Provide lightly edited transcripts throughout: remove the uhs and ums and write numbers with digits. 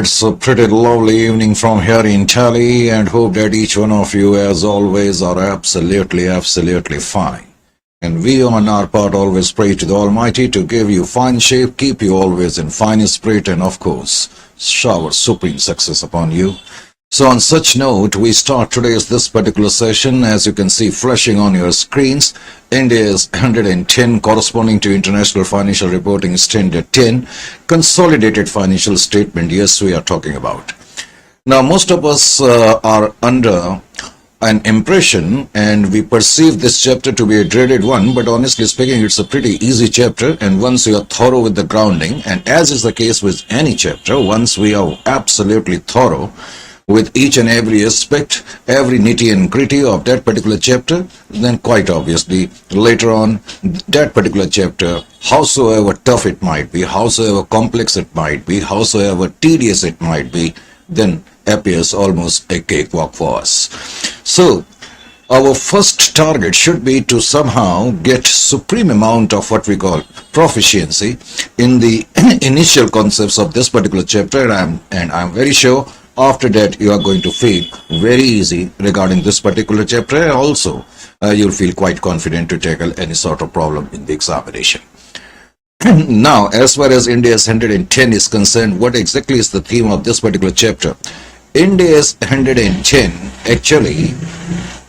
It's a pretty lovely evening from here in Delhi, and hope that each one of you, as always, are absolutely fine. And we on our part always pray to the Almighty to give you fine shape, keep you always in fine spirit, and of course, shower supreme success upon you. So on such note, we start this particular session. As you can see flashing on your screens, India's 110 corresponding to International Financial Reporting Standard 10, Consolidated Financial Statement. Yes, we are talking about. Now, most of us are under an impression and we perceive this chapter to be a dreaded one, but honestly speaking, it's a pretty easy chapter, and once you are thorough with the grounding, and as is the case with any chapter, once we are absolutely thorough with each and every aspect, every nitty and gritty of that particular chapter, then quite obviously later on that particular chapter, howsoever tough it might be, howsoever complex it might be, howsoever tedious it might be, then appears almost a cakewalk for us. So our first target should be to somehow get supreme amount of what we call proficiency in the initial concepts of this particular chapter, and I'm very sure after that you are going to feel very easy regarding this particular chapter, and also you'll feel quite confident to tackle any sort of problem in the examination. Now, as far as India's 110 is concerned, what exactly is the theme of this particular chapter? India's 110 actually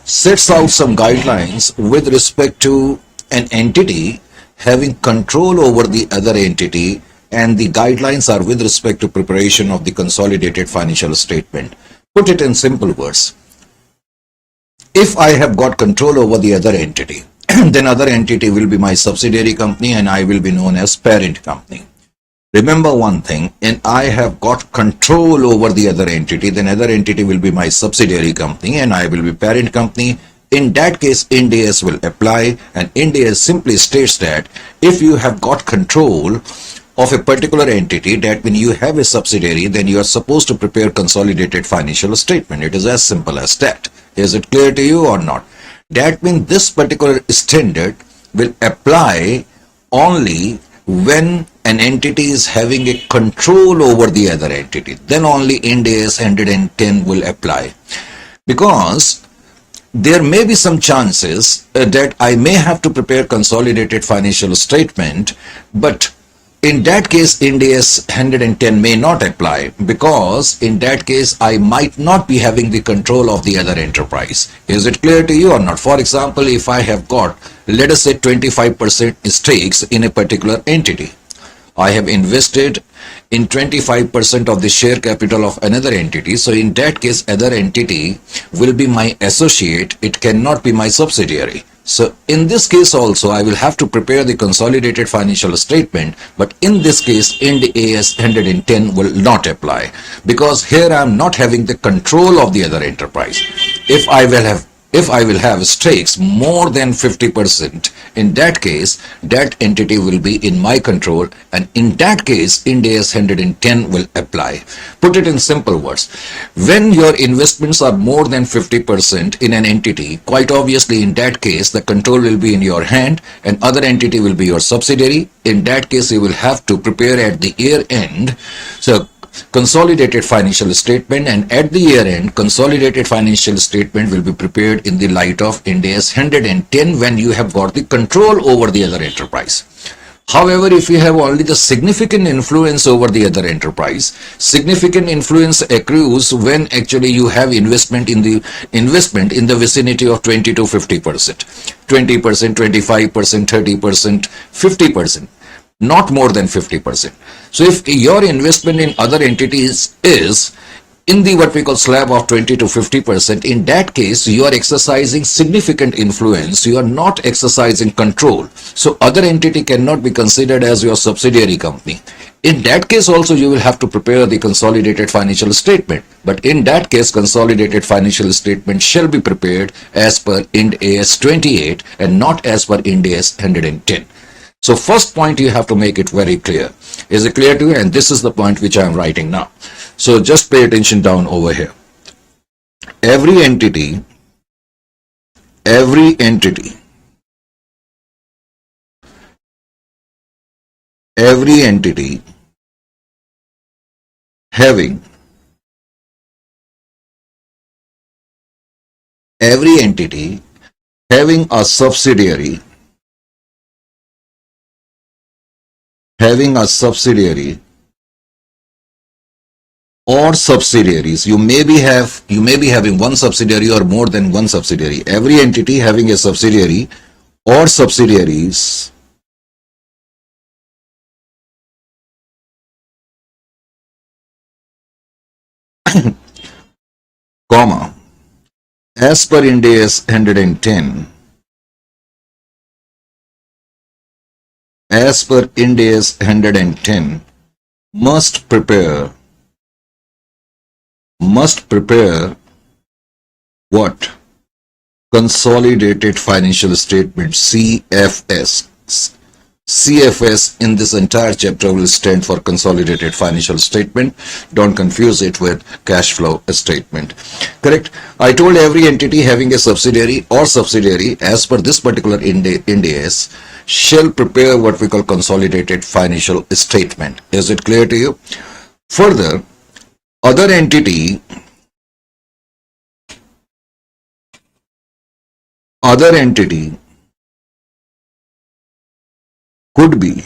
sets out some guidelines with respect to an entity having control over the other entity, and the guidelines are with respect to preparation of the consolidated financial statement. Put it in simple words. If I have got control over the other entity, then other entity will be my subsidiary company and I will be known as parent company. Remember one thing, and I have got control over the other entity, then other entity will be my subsidiary company and I will be parent company. In that case, Ind AS will apply, and Ind AS simply states that if you have got control of a particular entity, that when you have a subsidiary, then you are supposed to prepare consolidated financial statement. It is as simple as that. Is it clear to you or not? That means this particular standard will apply only when an entity is having a control over the other entity. Then only Ind AS 110 will apply. Because there may be some chances that I may have to prepare consolidated financial statement, but in that case, Ind AS 110 may not apply, because in that case, I might not be having the control of the other enterprise. Is it clear to you or not? For example, if I have got, let us say 25% stakes in a particular entity, I have invested in 25% of the share capital of another entity. So in that case, other entity will be my associate. It cannot be my subsidiary. So in this case also, I will have to prepare the consolidated financial statement, but in this case, Ind AS 110 will not apply, because here I am not having the control of the other enterprise. If I will have stakes more than 50%, in that case, that entity will be in my control, and in that case, Ind AS 110 will apply. Put it in simple words. When your investments are more than 50% in an entity, quite obviously in that case, the control will be in your hand and other entity will be your subsidiary. In that case, you will have to prepare at the year end consolidated financial statement, and at the year end, consolidated financial statement will be prepared in the light of Ind AS 110 when you have got the control over the other enterprise. However, if you have only the significant influence over the other enterprise, significant influence accrues when actually you have investment in the vicinity of 20 to 50%, 20%, 25%, 30%, 50%. Not more than 50%. So if your investment in other entities is in the what we call slab of 20 to 50%, in that case, you are exercising significant influence. You are not exercising control. So other entity cannot be considered as your subsidiary company. In that case also, you will have to prepare the consolidated financial statement. But in that case, consolidated financial statement shall be prepared as per Ind AS 28 and not as per Ind AS 110. So first point, you have to make it very clear. Is it clear to you? And this is the point which I am writing now. So just pay attention down over here. Every entity having every entity having a subsidiary or subsidiaries. You may be having one subsidiary or more than one subsidiary. Every entity having a subsidiary or subsidiaries comma, as per Ind AS 110, as per Ind AS 110, must prepare what? Consolidated Financial Statement, CFS. CFS in this entire chapter will stand for Consolidated Financial Statement. Don't confuse it with cash flow statement. Correct? I told every entity having a subsidiary or subsidiary as per this particular Ind AS shall prepare what we call Consolidated Financial Statement. Is it clear to you? Further, other entity could be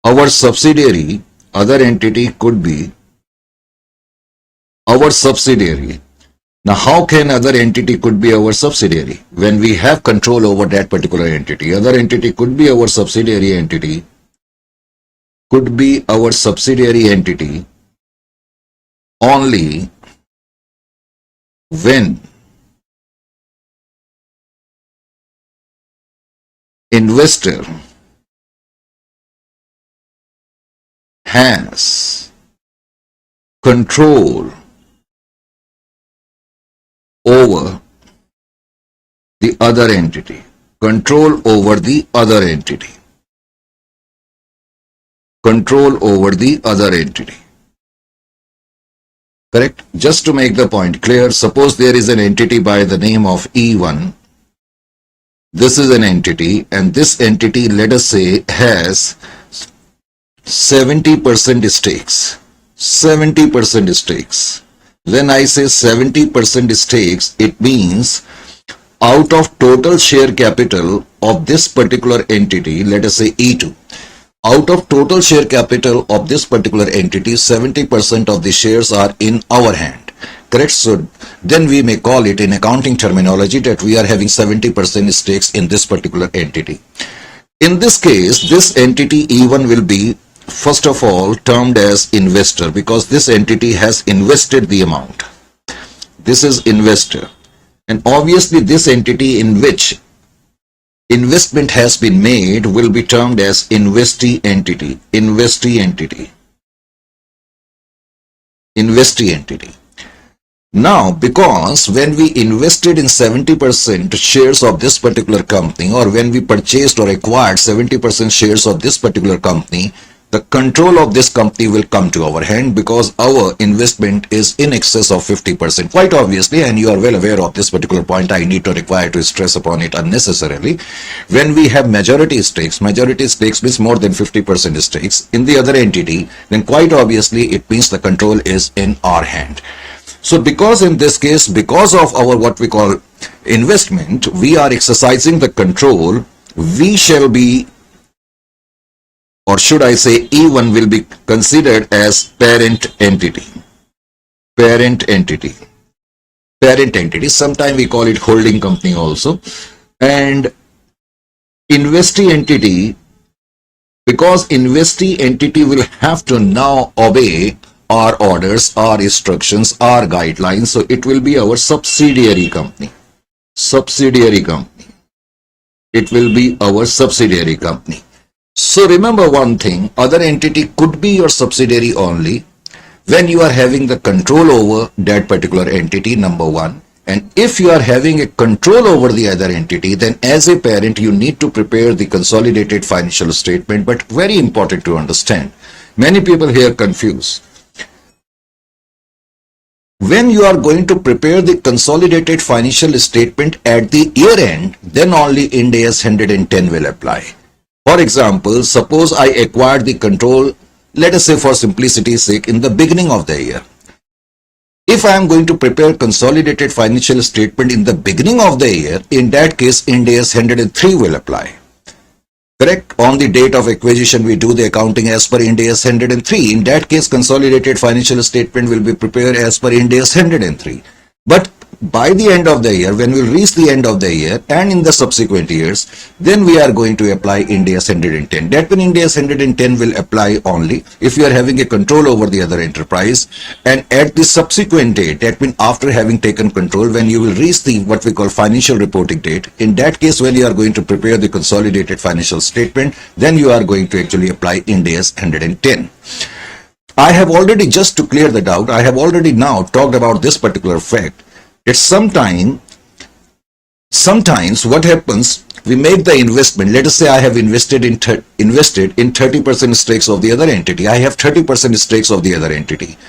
our subsidiary. Other entity could be our subsidiary. Now, how can other entity could be our subsidiary? When we have control over that particular entity, other entity could be our subsidiary entity, only when investor has control over the other entity. Correct? Just to make the point clear, suppose there is an entity by the name of E1. This is an entity, and this entity, let us say, has 70% stakes. 70% stakes. When I say 70% stakes, it means out of total share capital of this particular entity, let us say E2, out of total share capital of this particular entity, 70% of the shares are in our hand. Correct? So then we may call it in accounting terminology that we are having 70% stakes in this particular entity. In this case, this entity E1 will be, first of all, termed as investor because this entity has invested the amount. This is investor. And obviously this entity in which investment has been made will be termed as investee entity. Now, because when we invested in 70% shares of this particular company, or when we purchased or acquired 70% shares of this particular company, the control of this company will come to our hand because our investment is in excess of 50%. Quite obviously, and you are well aware of this particular point, I need to require to stress upon it unnecessarily. When we have majority stakes means more than 50% stakes in the other entity, then quite obviously it means the control is in our hand. So because in this case, because of our what we call investment, we are exercising the control, we shall be, or should I say E1 will be considered as parent entity. Sometimes we call it holding company also. And investee entity, because investee entity will have to now obey our orders, our instructions, our guidelines. So it will be our subsidiary company. It will be our subsidiary company. So remember one thing, other entity could be your subsidiary only when you are having the control over that particular entity, number one. And if you are having a control over the other entity, then as a parent, you need to prepare the consolidated financial statement. But very important to understand, many people here confuse. When you are going to prepare the consolidated financial statement at the year end, then only Ind AS 110 will apply. For example, suppose I acquired the control let us say for simplicity's sake, in the beginning of the year. If I am going to prepare consolidated financial statement in the beginning of the year, in that case, Ind AS 103 will apply. Correct? On the date of acquisition, we do the accounting as per Ind AS 103. In that case, consolidated financial statement will be prepared as per Ind AS 103. But by the end of the year, when we reach the end of the year and in the subsequent years, then we are going to apply Ind AS 110. That means Ind AS 110 will apply only if you are having a control over the other enterprise, and at the subsequent date, that means after having taken control, when you will reach the what we call financial reporting date, in that case, when you are going to prepare the consolidated financial statement, then you are going to actually apply Ind AS 110. I have already, just to clear the doubt, I have already now talked about this particular fact. It's sometimes what happens, we make the investment. Let us say I have invested in 30% stakes of the other entity. I have 30% stakes of the other entity.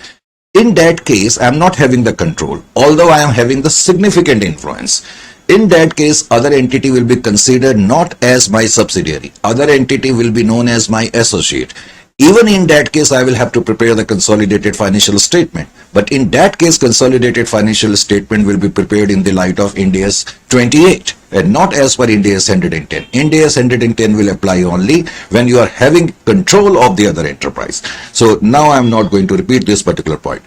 In that case, I am not having the control, although I am having the significant influence. In that case, other entity will be considered not as my subsidiary. Other entity will be known as my associate. Even in that case, I will have to prepare the consolidated financial statement. But in that case, consolidated financial statement will be prepared in the light of Ind AS 28 and not as per Ind AS 110. Ind AS 110 will apply only when you are having control of the other enterprise. So now I am not going to repeat this particular point.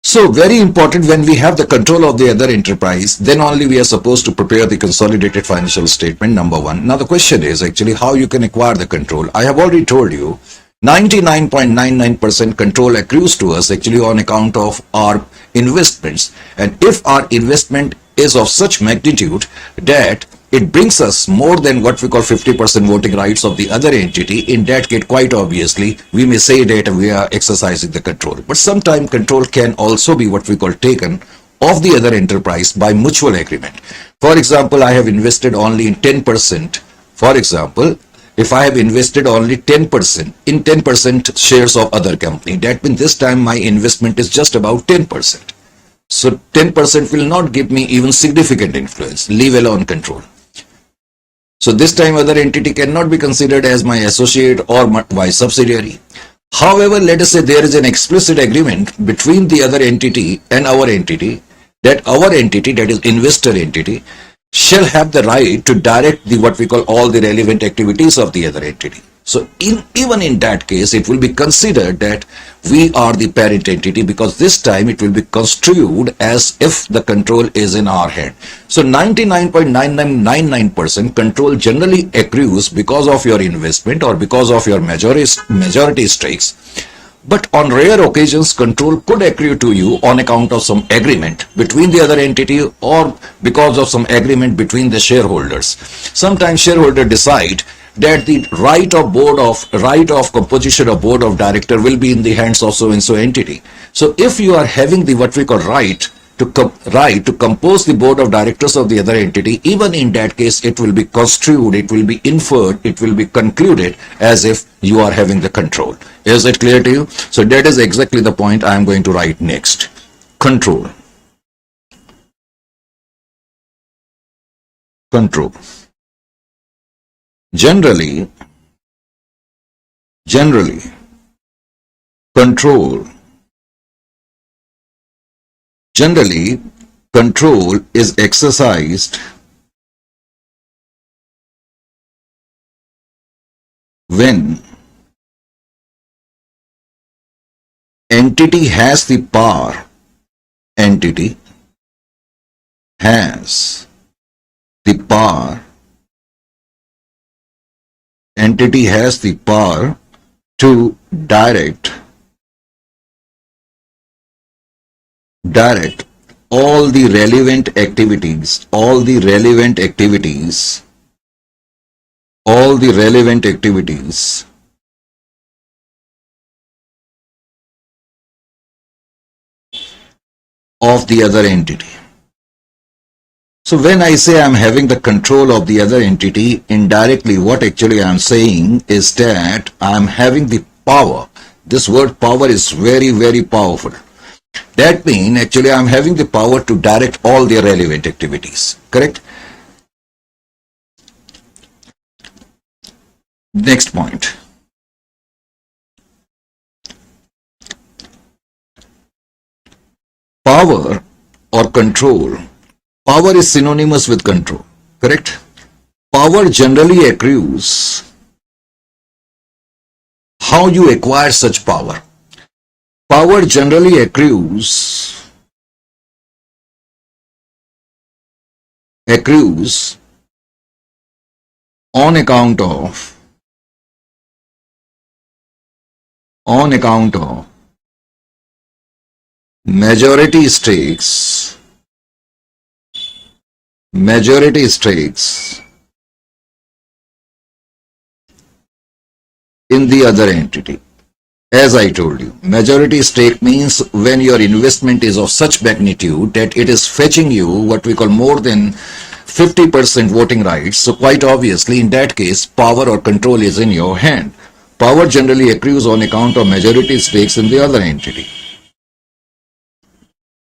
So very important, when we have the control of the other enterprise, then only we are supposed to prepare the consolidated financial statement, number one. Now the question is actually how you can acquire the control. I have already told you 99.99% control accrues to us actually on account of our investments. And if our investment is of such magnitude that it brings us more than what we call 50% voting rights of the other entity, in that case, quite obviously, we may say that we are exercising the control. But sometimes control can also be what we call taken of the other enterprise by mutual agreement. For example, I have invested only in 10%. For example, if I have invested only 10% in 10% shares of other company, that means this time my investment is just about 10%. So 10% will not give me even significant influence, leave alone control. So this time other entity cannot be considered as my associate or my subsidiary. However, let us say there is an explicit agreement between the other entity and our entity, that our entity, that is investor entity, shall have the right to direct the what we call all the relevant activities of the other entity. So even in that case, it will be considered that we are the parent entity, because this time it will be construed as if the control is in our hand. So 99.9999% control generally accrues because of your investment or because of your majority stakes. But on rare occasions, control could accrue to you on account of some agreement between the other entity or because of some agreement between the shareholders. Sometimes shareholders decide that the right of composition of board of director will be in the hands of so and so entity. So if you are having the what we call right to compose the board of directors of the other entity, even in that case it will be construed, it will be inferred, it will be concluded as if you are having the control. Is it clear to you? So that is exactly the point I am going to write next. Control. Control. Generally, control is exercised when entity has the power, to direct all the relevant activities of the other entity. So when I say I'm having the control of the other entity, indirectly what actually I'm saying is that I'm having the power. This word power is very, very powerful. That means actually I'm having the power to direct all the relevant activities. Correct? Next point. power or control. Power is synonymous with control, correct? Power generally accrues. How you acquire such power? Power generally accrues on account of majority stakes in the other entity. As I told you, majority stake means when your investment is of such magnitude that it is fetching you what we call more than 50% voting rights. So quite obviously, in that case, power or control is in your hand. Power generally accrues on account of majority stakes in the other entity.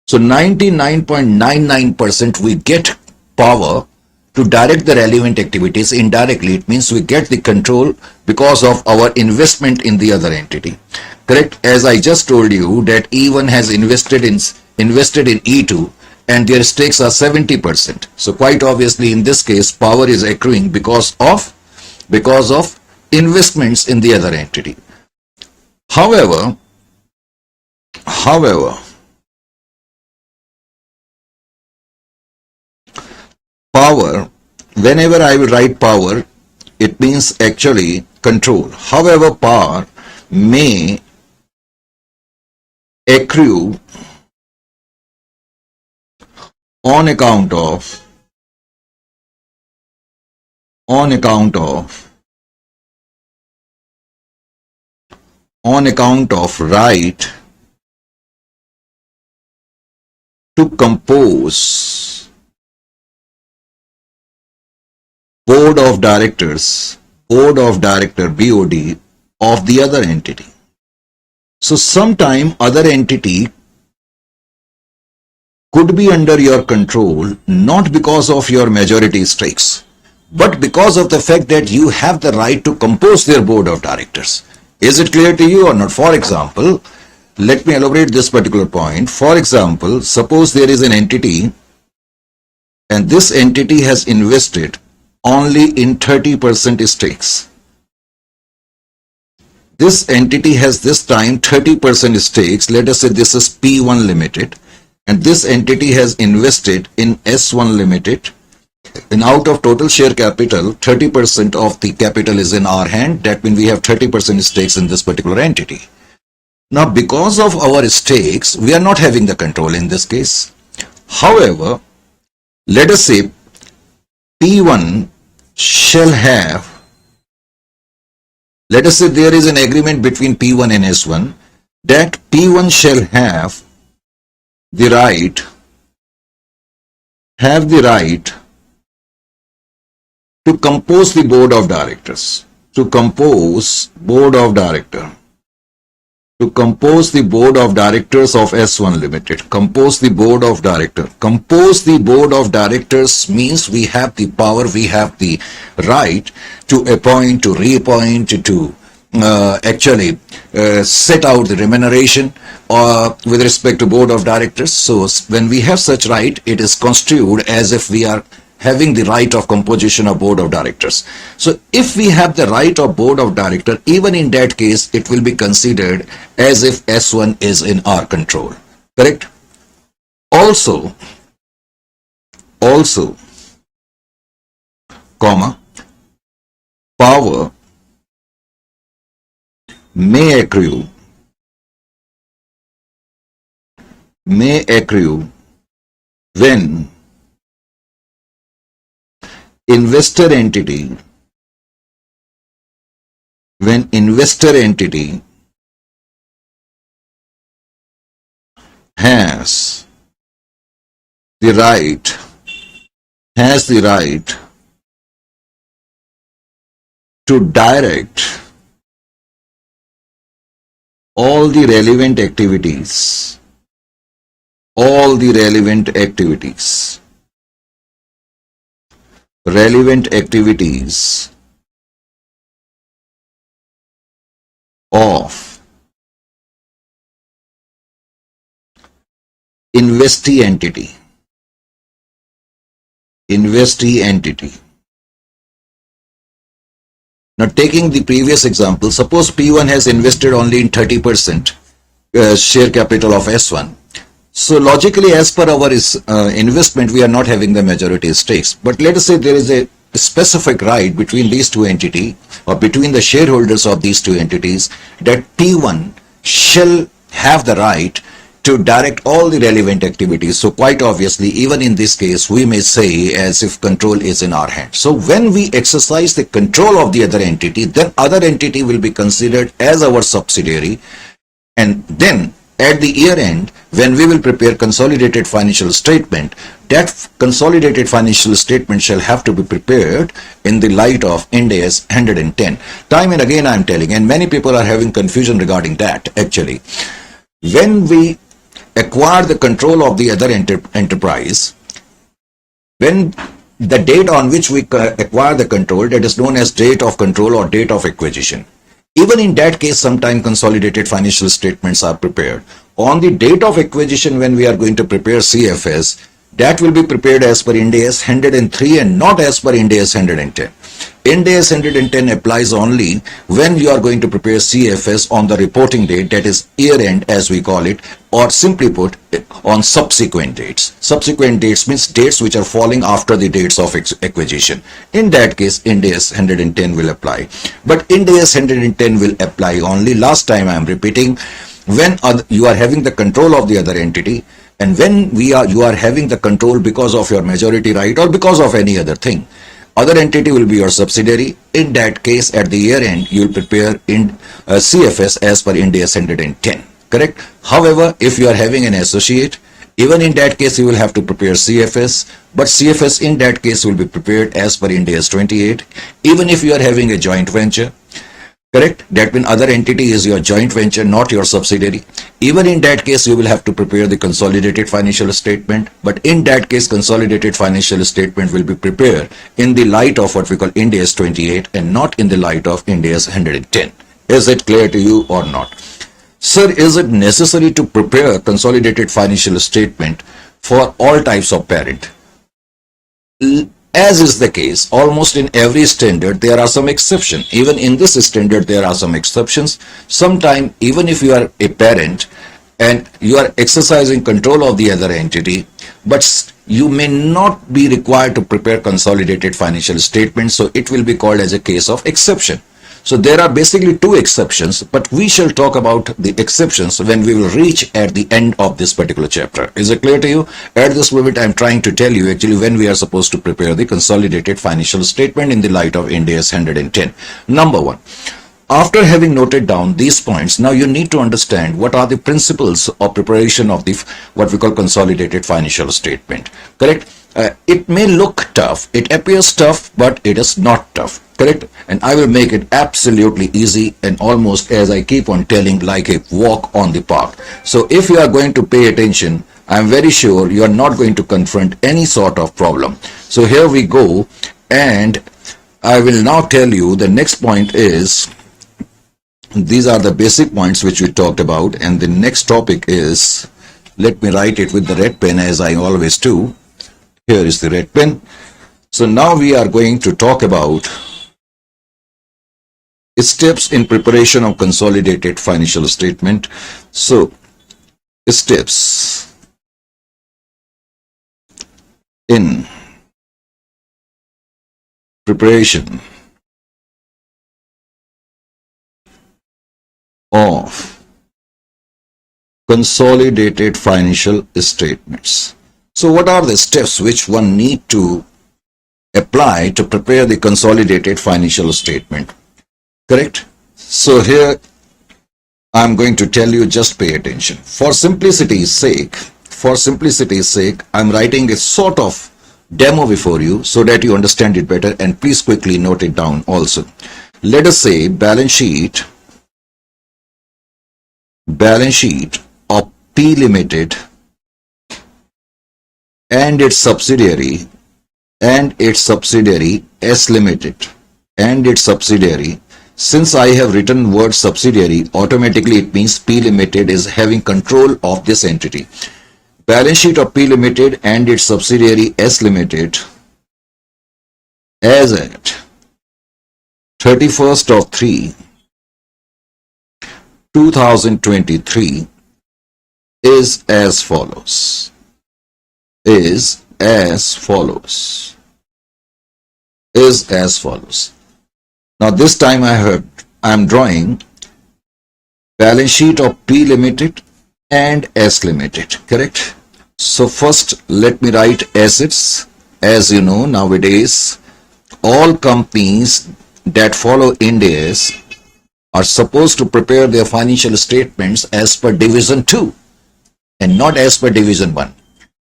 So 99.99% we get power to direct the relevant activities. Indirectly, it means we get the control because of our investment in the other entity. Correct? As I just told you that E1 has invested in E2 and their stakes are 70%. So quite obviously in this case, power is accruing because of investments in the other entity. However, power, whenever I will write power, it means actually control. However, power may accrue on account of right to compose board of director BOD of the other entity. So sometime other entity could be under your control not because of your majority stakes, but because of the fact that you have the right to compose their board of directors. Is it clear to you or not? For example, let me elaborate this particular point. For example, suppose there is an entity and this entity has invested only in 30% stakes. This entity has this time 30% stakes. Let us say this is P1 Limited and this entity has invested in S1 Limited. And out of total share capital, 30% of the capital is in our hand. That means we have 30% stakes in this particular entity. Now, because of our stakes, we are not having the control in this case. However, let us say P1 shall have, let us say there is an agreement between P1 and S1 that P1 shall have the right to compose the board of directors, to compose the board of directors of S1 Limited. Compose the board of directors. Compose the board of directors means we have the power, we have the right to appoint, to reappoint, to actually set out the remuneration with respect to board of directors. So when we have such right, it is construed as if we are having the right of composition of board of directors. So if we have the right of board of director, even in that case, it will be considered as if S1 is in our control. Correct? Also, power may accrue when investor entity has the right to direct all the relevant activities of investee entity. Investee entity. Now taking the previous example, suppose P1 has invested only in 30% share capital of S1. So logically, as per our investment, we are not having the majority stakes. But let us say there is a specific right between these two entities or between the shareholders of these two entities that P1 shall have the right to direct all the relevant activities. So quite obviously, even in this case, we may say as if control is in our hands. So when we exercise the control of the other entity, then other entity will be considered as our subsidiary. And then at the year end, when we will prepare consolidated financial statement, that consolidated financial statement shall have to be prepared in the light of Ind AS 110. Time and again I am telling, and many people are having confusion regarding that actually. When we acquire the control of the other enterprise, when the date on which we acquire the control, that is known as date of control or date of acquisition. Even in that case, sometimes consolidated financial statements are prepared. On the date of acquisition, when we are going to prepare CFS, that will be prepared as per Ind AS 103 and not as per Ind AS 110. Ind AS 110 applies only when you are going to prepare CFS on the reporting date, that is year end as we call it, or simply put on subsequent dates. Subsequent dates means dates which are falling after the dates of acquisition. In that case, Ind AS 110 will apply. But Ind AS 110 will apply only, last time I am repeating, when you are having the control of the other entity, and when you are having the control because of your majority right or because of any other thing. Other entity will be your subsidiary. In that case, at the year end, you will prepare in CFS as per Ind AS 110. Correct? However, if you are having an associate, even in that case, you will have to prepare CFS, but CFS in that case will be prepared as per Ind AS 28. Even if you are having a joint venture, correct? That means other entity is your joint venture, not your subsidiary. Even in that case, you will have to prepare the consolidated financial statement. But in that case, consolidated financial statement will be prepared in the light of what we call Ind AS 28 and not in the light of Ind AS 110. Is it clear to you or not? Sir, is it necessary to prepare consolidated financial statement for all types of parent? As is the case, almost in every standard, there are some exceptions. Even in this standard, there are some exceptions. Sometimes, even if you are a parent and you are exercising control of the other entity, but you may not be required to prepare consolidated financial statements, so it will be called as a case of exception. So there are basically two exceptions, but we shall talk about the exceptions when we will reach at the end of this particular chapter. Is it clear to you? At this moment, I am trying to tell you actually when we are supposed to prepare the consolidated financial statement in the light of Ind AS 110. Number one, after having noted down these points, now you need to understand what are the principles of preparation of the what we call consolidated financial statement. Correct? It may look tough, it appears tough, but it is not tough. Correct? And I will make it absolutely easy and almost, as I keep on telling, like a walk on the park. So if you are going to pay attention, I am very sure you are not going to confront any sort of problem. So here we go, and I will now tell you the next point is, these are the basic points which we talked about, and the next topic is, let me write it with the red pen as I always do. Here is the red pen. So now we are going to talk about steps in preparation of consolidated financial statement. So steps in preparation of consolidated financial statements. So what are the steps which one need to apply to prepare the consolidated financial statement? Correct? So here I'm going to tell you, just pay attention. For simplicity's sake, I'm writing a sort of demo before you so that you understand it better, and please quickly note it down also. Let us say balance sheet of P Limited and its subsidiary S Limited and its subsidiary. Since I have written word subsidiary, automatically it means P Limited is having control of this entity. balance sheet of P Limited and its subsidiary S Limited as at 31st of 3, 2023 is as follows. Is as follows. Is as follows. Now this time I am drawing balance sheet of P Limited and S Limited, correct? So first let me write assets. As you know, nowadays all companies that follow Ind AS are supposed to prepare their financial statements as per Division 2 and not as per Division 1.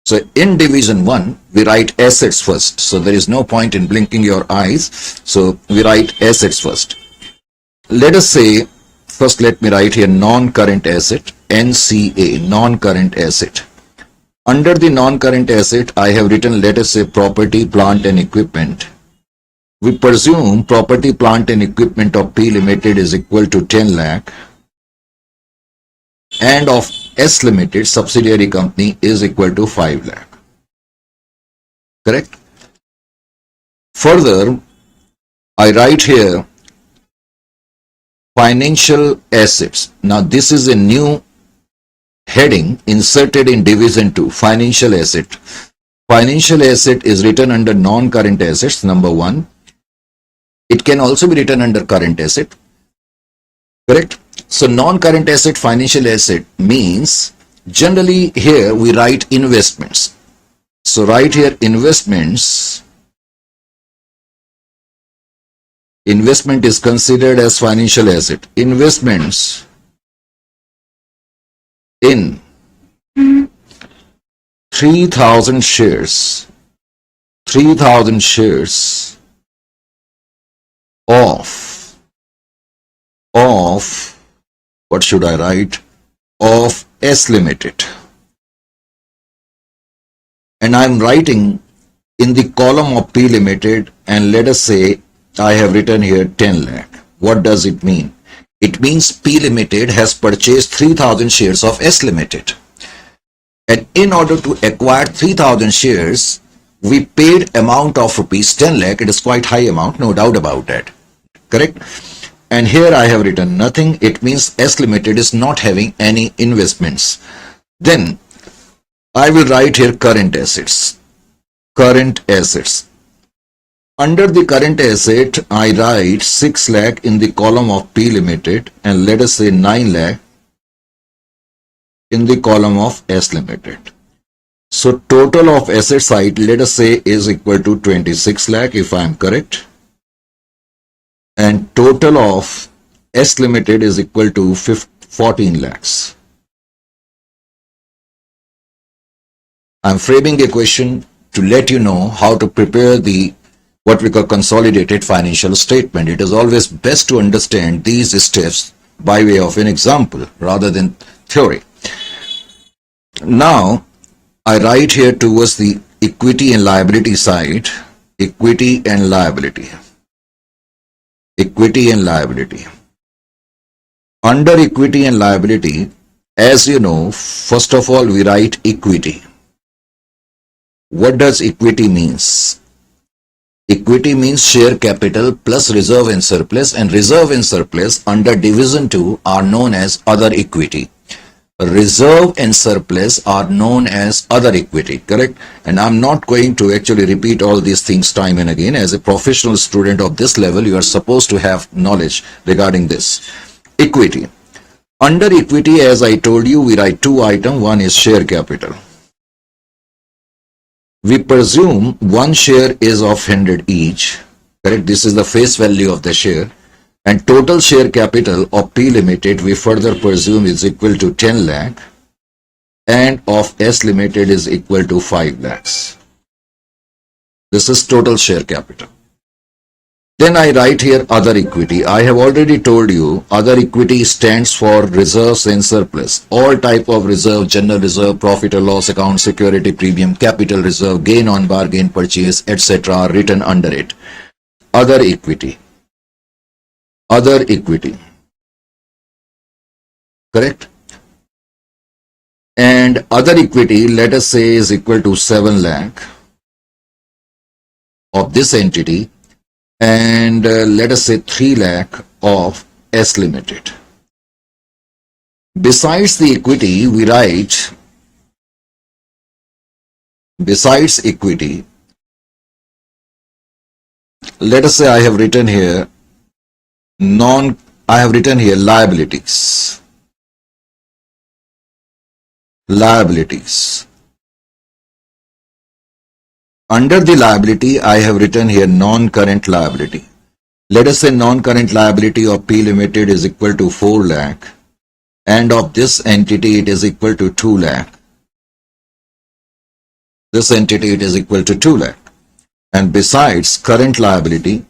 So in Division 1, we write assets first. So there is no point in blinking your eyes. So we write assets first. Let us say, first let me write here non-current asset, NCA, non-current asset. Under the non-current asset, I have written, let us say, property, plant and equipment. We presume property, plant and equipment of P Limited is equal to 10 lakh and of S Limited subsidiary company is equal to 5 lakh. Correct? Further, I write here financial assets. Now this is a new heading inserted in Division 2, financial asset. Financial asset is written under non-current assets, number 1. It can also be written under current asset. Correct? So non-current asset, financial asset means generally here we write investments. So write here investments. Investment is considered as financial asset. Investments in 3,000 shares. 3,000 shares of what should I write? Of S Limited. And I am writing in the column of P Limited, and let us say I have written here 10 lakh. What does it mean? It means P Limited has purchased 3,000 shares of S Limited. And in order to acquire 3,000 shares, we paid amount of rupees 10 lakh. It is quite high amount, no doubt about that. Correct? And here I have written nothing. It means S Limited is not having any investments. Then I will write here current assets. Current assets. Under the current asset, I write 6 lakh in the column of P Limited and let us say 9 lakh in the column of S Limited. So total of asset side, let us say, is equal to 26 lakh if I am correct. And total of S Limited is equal to 14 lakhs. I am framing a question to let you know how to prepare the what we call consolidated financial statement. It is always best to understand these steps by way of an example rather than theory. Now, I write here towards the equity and liability side, equity and liability. Equity and liability. Under equity and liability, as you know, first of all, we write equity. What does equity means? Equity means share capital plus reserve and surplus, and reserve and surplus under Division 2 are known as other equity. Reserve and surplus are known as other equity, correct? And I'm not going to actually repeat all these things time and again. As a professional student of this level, you are supposed to have knowledge regarding this. Equity. Under equity, as I told you, we write two items. One is share capital. We presume one share is of 100 each, correct? This is the face value of the share. And total share capital of P Limited, we further presume is equal to 10 lakh and of S Limited is equal to 5 lakhs. This is total share capital. Then I write here other equity. I have already told you other equity stands for reserves and surplus. All type of reserve, general reserve, profit or loss account, security premium, capital reserve, gain on bargain purchase, etc. are written under it. Other equity. Other equity. Correct? and other equity, let us say, is equal to 7 lakh of this entity, and let us say 3 lakh of S Limited. Besides the equity, we write, besides equity, let us say I have written here liabilities. Under the liability, I have written here non-current liability. Let us say non-current liability of P Limited is equal to 4 lakh, and of this entity it is equal to 2 lakh. This entity it is equal to 2 lakh. And besides current liability,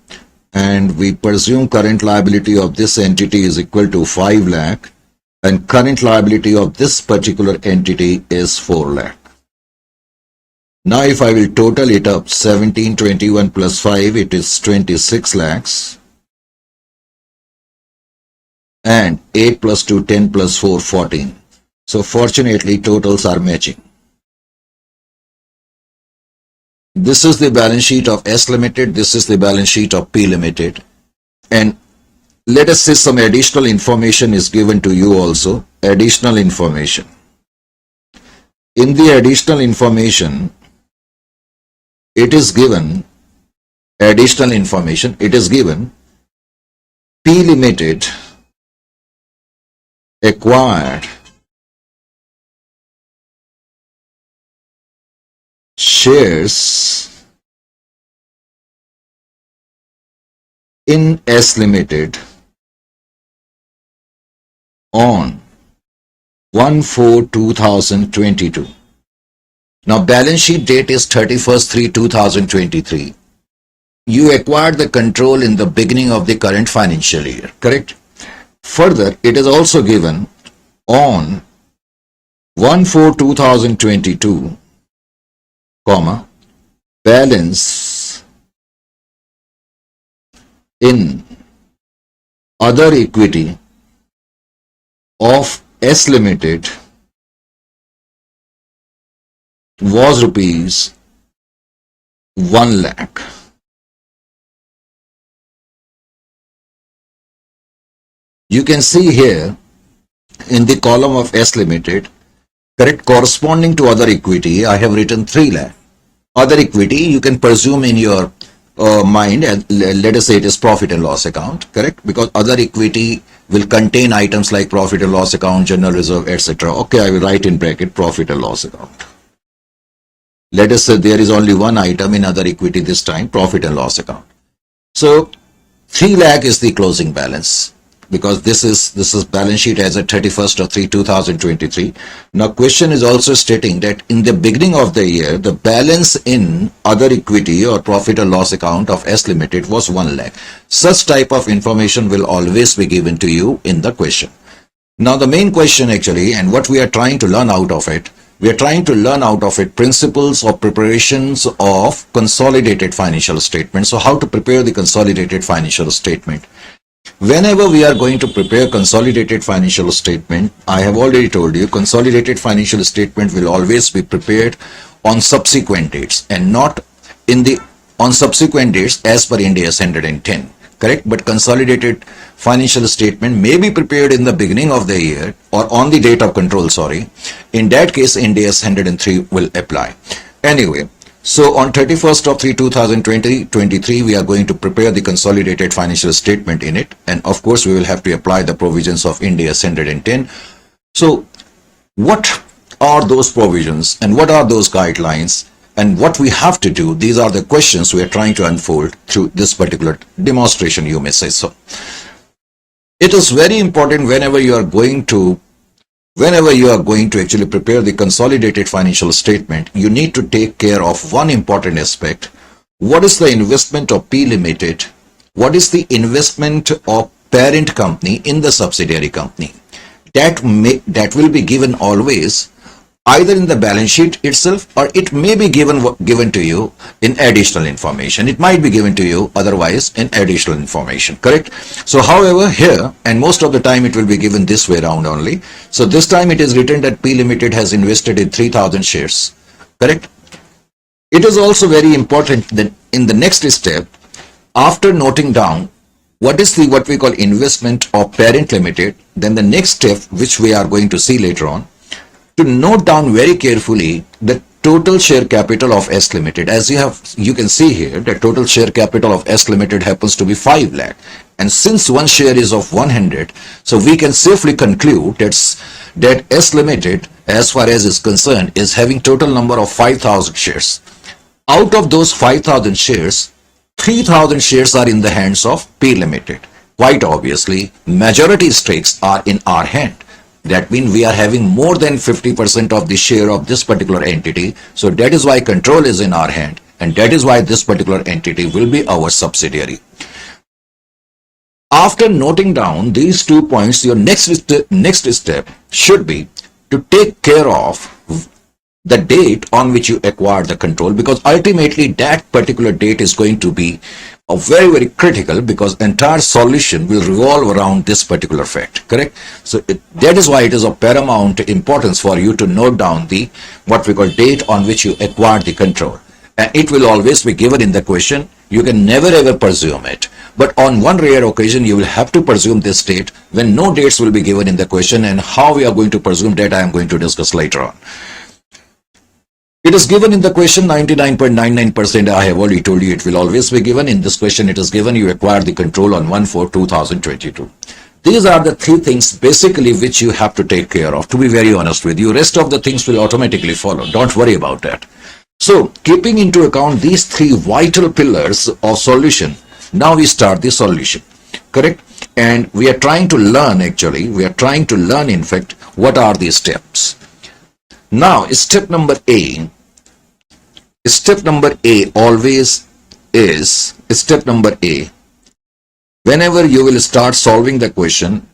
and we presume current liability of this entity is equal to 5 lakh, and current liability of this particular entity is 4 lakh. Now if I will total it up, 17, 21 plus 5, it is 26 lakhs. And 8 plus 2, 10 plus 4, 14. So fortunately, totals are matching. This is the balance sheet of S Limited. This is the balance sheet of P Limited. And let us say some additional information is given to you also. Additional information. In the additional information, it is given, P Limited acquired shares in S Limited on 1/4/2022. Now balance sheet date is 31st/3/2023. You acquired the control in the beginning of the current financial year, correct? Further, it is also given on 1/4/2022, balance in other equity of S Limited was rupees 1 lakh. You can see here in the column of S Limited, correct, corresponding to other equity, I have written 3 lakh. Other equity, you can presume in your mind, and let us say it is profit and loss account, correct? Because other equity will contain items like profit and loss account, general reserve, etc. Okay, I will write in bracket profit and loss account. Let us say there is only one item in other equity this time, profit and loss account. So 3 lakh is the closing balance, because this is balance sheet as at 31st/3/2023. Now question is also stating that in the beginning of the year, the balance in other equity or profit or loss account of S Limited was 1 lakh. Such type of information will always be given to you in the question. Now the main question actually, and what we are trying to learn out of it, principles of preparations of consolidated financial statement. So how to prepare the consolidated financial statement. Whenever we are going to prepare consolidated financial statement, I have already told you, consolidated financial statement will always be prepared on subsequent dates and not on subsequent dates as per Ind AS 110. Correct? But consolidated financial statement may be prepared in the beginning of the year or on the date of control, In that case, Ind AS 103 will apply. Anyway, so on 31st/3/2023, we are going to prepare the consolidated financial statement in it. And of course, we will have to apply the provisions of Ind AS 110. So what are those provisions and what are those guidelines and what we have to do? These are the questions we are trying to unfold through this particular demonstration, you may say so. It is very important whenever you are going to actually prepare the consolidated financial statement, you need to take care of one important aspect. What is the investment of P Limited? What is the investment of parent company in the subsidiary company? That will be given always either in the balance sheet itself, or it may be given to you in additional information. It might be given to you otherwise in additional information, correct? So however, here, and most of the time it will be given this way around only. So this time it is written that P Limited has invested in 3000 shares, correct? It is also very important that in the next step, after noting down what is what we call investment of parent limited, then the next step, which we are going to see later on, to note down very carefully the total share capital of S Limited. As you can see here, the total share capital of S Limited happens to be 5 lakh. And since one share is of 100, so we can safely conclude that S Limited, as far as is concerned, is having total number of 5,000 shares. Out of those 5,000 shares, 3,000 shares are in the hands of P Limited. Quite obviously, majority stakes are in our hand. That means we are having more than 50% of the share of this particular entity. So that is why control is in our hand, and that is why this particular entity will be our subsidiary. After noting down these 2 points, your next step should be to take care of the date on which you acquire the control, because ultimately that particular date is going to be very, very critical, because entire solution will revolve around this particular fact, correct? So that is why it is of paramount importance for you to note down the what we call date on which you acquired the control. And it will always be given in the question. You can never ever presume it. But on one rare occasion, you will have to presume this date when no dates will be given in the question, and how we are going to presume that I am going to discuss later on. It is given in the question 99.99%. I have already told you it will always be given. In this question, it is given you acquired the control on 1/4/2022. These are the 3 things basically which you have to take care of, to be very honest with you. Rest of the things will automatically follow. Don't worry about that. So keeping into account these 3 vital pillars of solution, now we start the solution, correct? And we are trying to learn, in fact, what are these steps. Now, step number A always is, step number A, whenever you will start solving the question,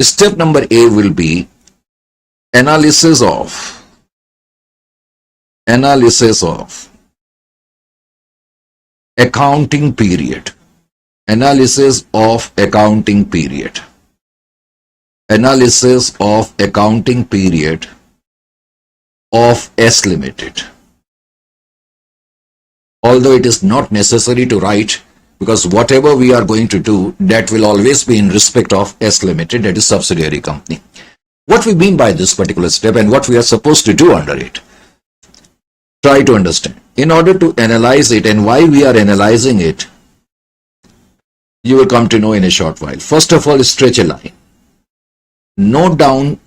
step number A will be analysis of accounting period. Analysis of accounting period of S Limited. Although it is not necessary to write, because whatever we are going to do, that will always be in respect of S Limited, that is subsidiary company. What we mean by this particular step and what we are supposed to do under it, try to understand. In order to analyze it and why we are analyzing it, you will come to know in a short while. First of all, stretch a line. Note down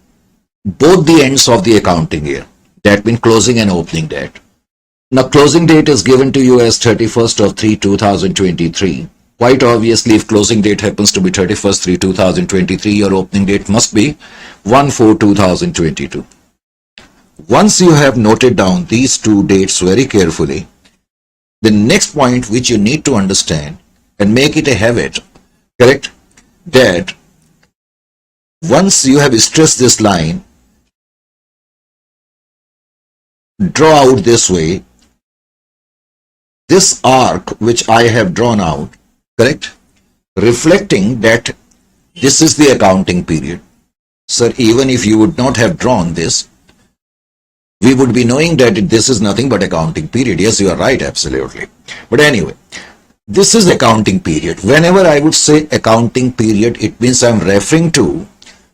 both the ends of the accounting year. That means closing and opening date. Now, closing date is given to you as 31st/3/2023. Quite obviously, if closing date happens to be 31st/3/2023, your opening date must be 1/4/2022. Once you have noted down these 2 dates very carefully, the next point which you need to understand and make it a habit, correct, that once you have stressed this line, draw out this way, this arc which I have drawn out, correct, reflecting that this is the accounting period. Sir, even if you would not have drawn this, we would be knowing that this is nothing but accounting period. Yes, you are right, absolutely. But anyway, this is accounting period. Whenever I would say accounting period, it means I am referring to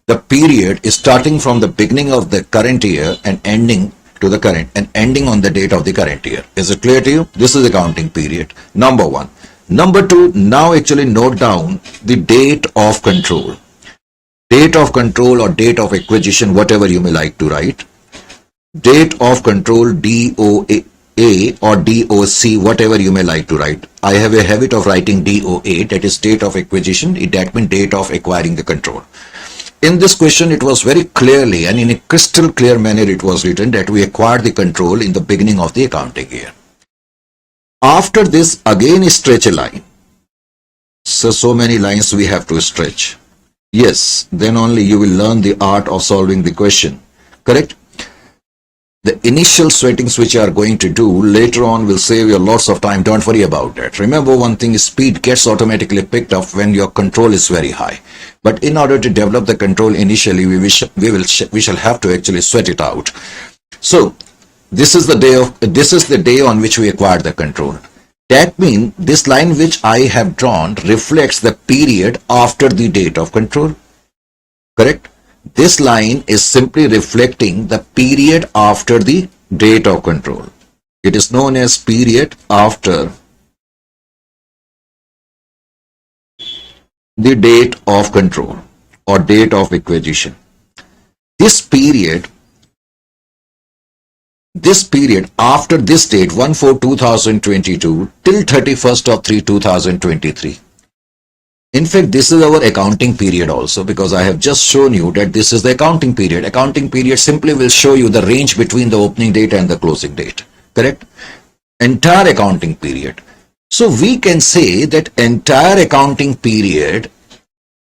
the period starting from the beginning of the current year and ending to the current, and ending on the date of the current year. Is it clear to you? This is accounting period, number 1. Number 2, now actually note down the date of control. Date of control or date of acquisition, whatever you may like to write. Date of control, DOA or DOC, whatever you may like to write. I have a habit of writing DOA, that is date of acquisition. That means date of acquiring the control. In this question, it was very clearly and in a crystal clear manner it was written that we acquired the control in the beginning of the accounting year. After this, again stretch a line. So many lines we have to stretch. Yes, then only you will learn the art of solving the question. Correct? The initial settings which you are going to do later on will save you lots of time. Don't worry about that. Remember, one thing is speed gets automatically picked up when your control is very high. But in order to develop the control initially, we shall have to actually sweat it out. So this is the day on which we acquired the control. That means this line which I have drawn reflects the period after the date of control. Correct? This line is simply reflecting the period after the date of control. It is known as period after the date of control or date of acquisition. This period after this date 1/4/2022 till 31st of 3/2023. In fact, this is our accounting period also, because I have just shown you that this is the accounting period. Accounting period simply will show you the range between the opening date and the closing date. Correct? Entire accounting period. So we can say that entire accounting period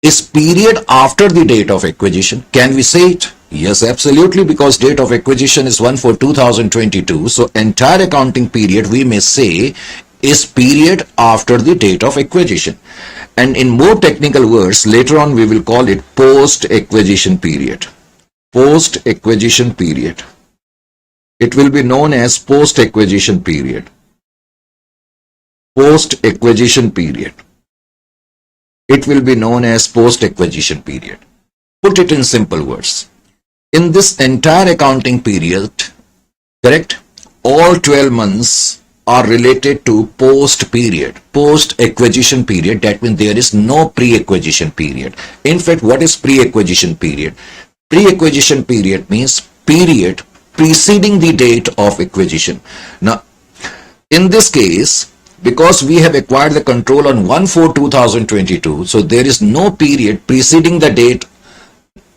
is period after the date of acquisition. Can we say it? Yes, absolutely, because date of acquisition is 1/4/2022. So entire accounting period we may say is period after the date of acquisition. And in more technical words, later on we will call it post-acquisition period. Post-acquisition period. It will be known as post-acquisition period. Post-acquisition period. It will be known as post-acquisition period. Put it in simple words. In this entire accounting period, correct, all 12 months are related to post period, post-acquisition period. That means there is no pre-acquisition period. In fact, what is pre-acquisition period? Pre-acquisition period means period preceding the date of acquisition. Now, in this case, because we have acquired the control on 1/4/2022, so there is no period preceding the date.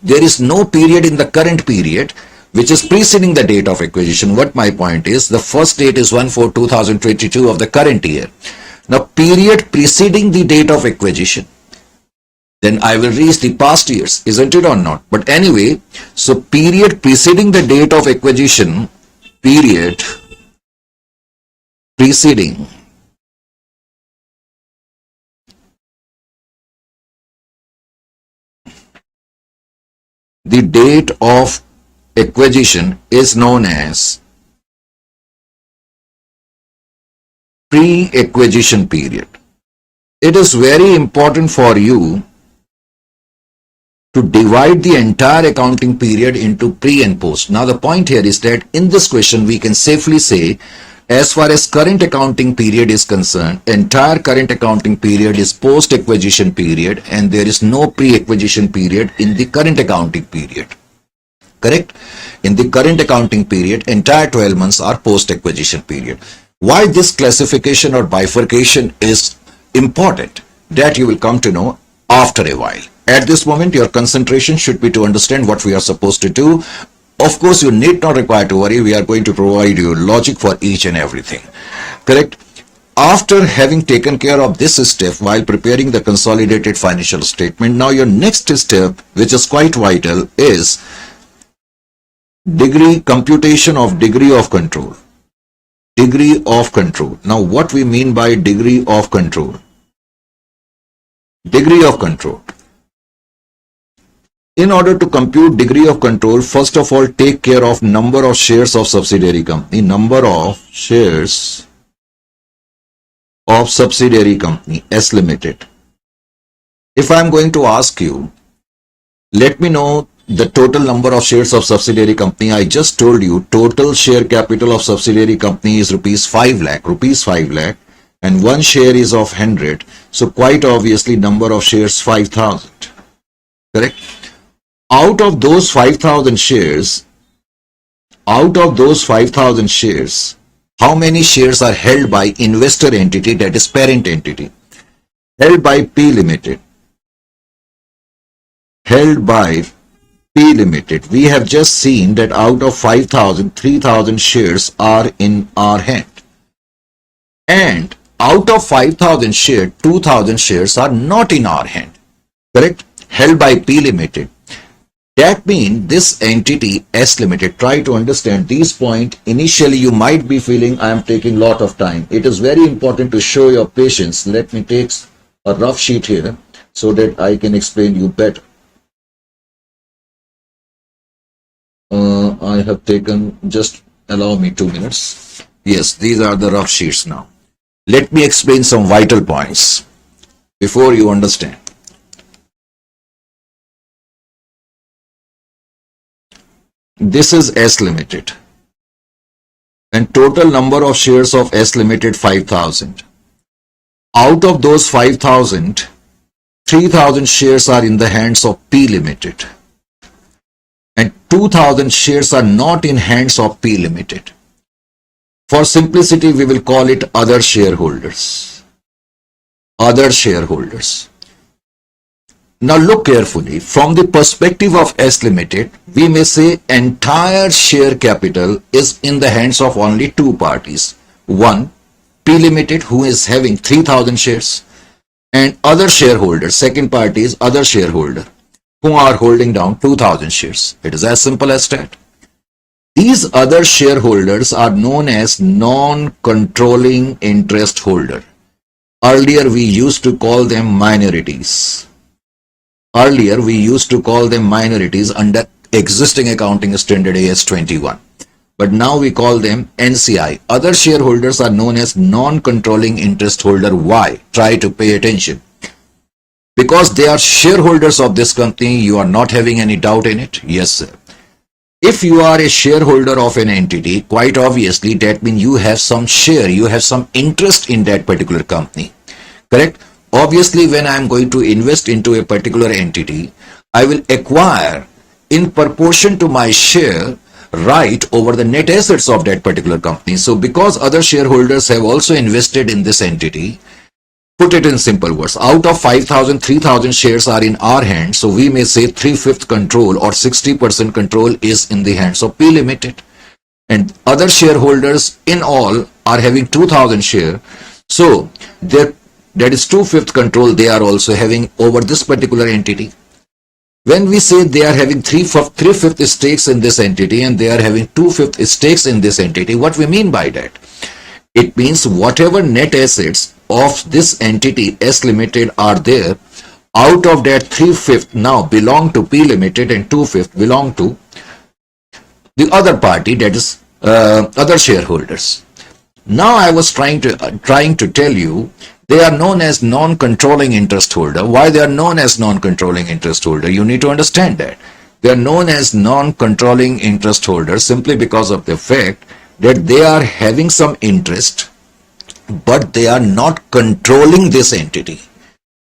There is no period in the current period which is preceding the date of acquisition. What my point is, the first date is 1/4/2022 of the current year. Now, period preceding the date of acquisition, then I will reach the past years, isn't it or not? But anyway, so period preceding the date of acquisition, period preceding the date of acquisition is known as pre-acquisition period. It is very important for you to divide the entire accounting period into pre and post. Now the point here is that in this question we can safely say, as far as current accounting period is concerned, entire current accounting period is post-acquisition period and there is no pre-acquisition period in the current accounting period. Correct? In the current accounting period, entire 12 months are post-acquisition period. Why this classification or bifurcation is important, that you will come to know after a while. At this moment, your concentration should be to understand what we are supposed to do. Of course, you need not require to worry. We are going to provide you logic for each and everything. Correct? After having taken care of this step while preparing the consolidated financial statement, now your next step, which is quite vital, is computation of degree of control. Degree of control. Now, what we mean by degree of control? Degree of control. In order to compute degree of control, first of all, take care of number of shares of subsidiary company. Number of shares of subsidiary company S Limited. If I am going to ask you, let me know the total number of shares of subsidiary company. I just told you total share capital of subsidiary company is rupees 5 lakh, and one share is of 100. So quite obviously number of shares 5,000. Correct? Out of those 5,000 shares, how many shares are held by investor entity, that is parent entity? Held by P Limited. Held by P Limited. We have just seen that out of 5,000, 3,000 shares are in our hand. And out of 5,000 shares, 2,000 shares are not in our hand. Correct? Held by P Limited. That means this entity S Limited, try to understand these points. Initially, you might be feeling I am taking lot of time. It is very important to show your patience. Let me take a rough sheet here so that I can explain you better. I have taken, just allow me 2 minutes. Yes, these are the rough sheets now. Let me explain some vital points before you understand. This is S Limited. And total number of shares of S Limited 5,000. Out of those 5,000, 3,000 shares are in the hands of P Limited. And 2,000 shares are not in hands of P Limited. For simplicity, we will call it other shareholders. Other shareholders. Now look carefully. From the perspective of S Limited, we may say entire share capital is in the hands of only two parties. One, P Limited, who is having 3,000 shares, and other shareholders, second party is other shareholder, who are holding down 2,000 shares. It is as simple as that. These other shareholders are known as non-controlling interest holder. Earlier we used to call them minorities. Earlier we used to call them minorities under existing accounting standard AS 21. But now we call them NCI. Other shareholders are known as non-controlling interest holder. Why? Try to pay attention. Because they are shareholders of this company, you are not having any doubt in it? Yes, sir. If you are a shareholder of an entity, quite obviously that means you have some share, you have some interest in that particular company. Correct? Obviously, when I am going to invest into a particular entity, I will acquire in proportion to my share right over the net assets of that particular company. So because other shareholders have also invested in this entity, put it in simple words, out of 5,000, 3,000 shares are in our hands. So we may say 3/5 control or 60% control is in the hands of P Limited. And other shareholders in all are having 2,000 shares. So that is 2/5 control they are also having over this particular entity. When we say they are having 3/5 stakes in this entity and they are having 2/5 stakes in this entity, what we mean by that? It means whatever net assets of this entity S Limited are there, out of that 3/5 now belong to P Limited and 2/5 belong to the other party, that is other shareholders. Now I was trying to tell you they are known as non-controlling interest holder. Why they are known as non-controlling interest holder? You need to understand that. They are known as non-controlling interest holders simply because of the fact that they are having some interest, but they are not controlling this entity.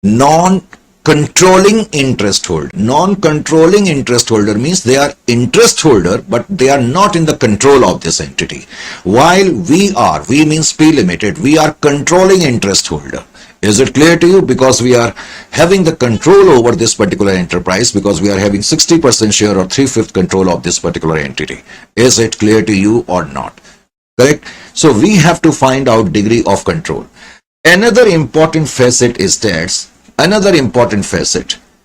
Non-controlling interest holder. Non-controlling interest holder means they are interest holder, but they are not in the control of this entity. While we means P Limited, we are controlling interest holder. Is it clear to you? Because we are having the control over this particular enterprise, because we are having 60% share or 3/5 control of this particular entity. Is it clear to you or not? Correct? So we have to find out degree of control. Another important facet is that,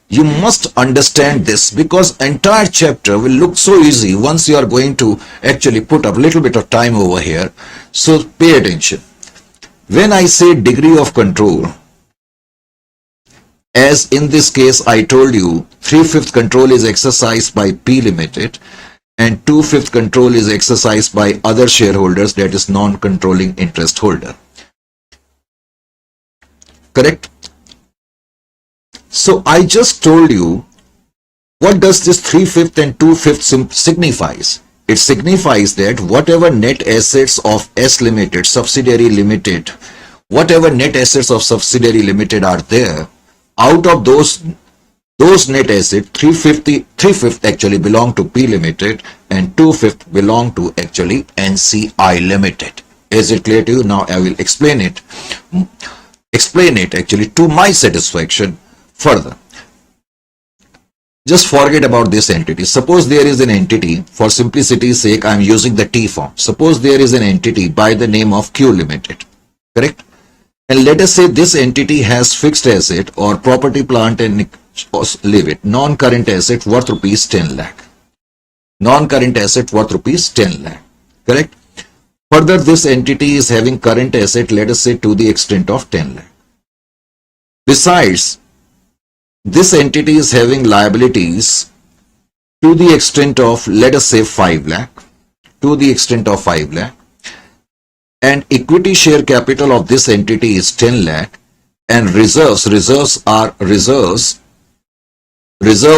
you must understand this, because entire chapter will look so easy once you are going to actually put a little bit of time over here. So pay attention. When I say degree of control, as in this case I told you 3/5 control is exercised by P Limited and 2/5 control is exercised by other shareholders, that is non-controlling interest holder. Correct? So I just told you, what does this 3/5 and 2/5 signifies? It signifies that whatever net assets of S Limited, subsidiary limited, whatever net assets of subsidiary limited are there, out of those net assets, 3/5 actually belong to P Limited and 2/5 belong to actually NCI Limited. Is it clear to you? Now I will explain it actually to my satisfaction further. Just forget about this entity. Suppose there is an entity, for simplicity's sake I am using the T form. Suppose there is an entity by the name of Q Limited. Correct? And let us say this entity has fixed asset or property, plant and leave it. Non-current asset worth rupees 10 lakh. Non-current asset worth rupees 10 lakh. Correct? Further, this entity is having current asset, let us say, to the extent of 10 lakh. Besides, this entity is having liabilities to the extent of, let us say, 5 lakh. To the extent of 5 lakh. And equity share capital of this entity is 10 lakh. And reserve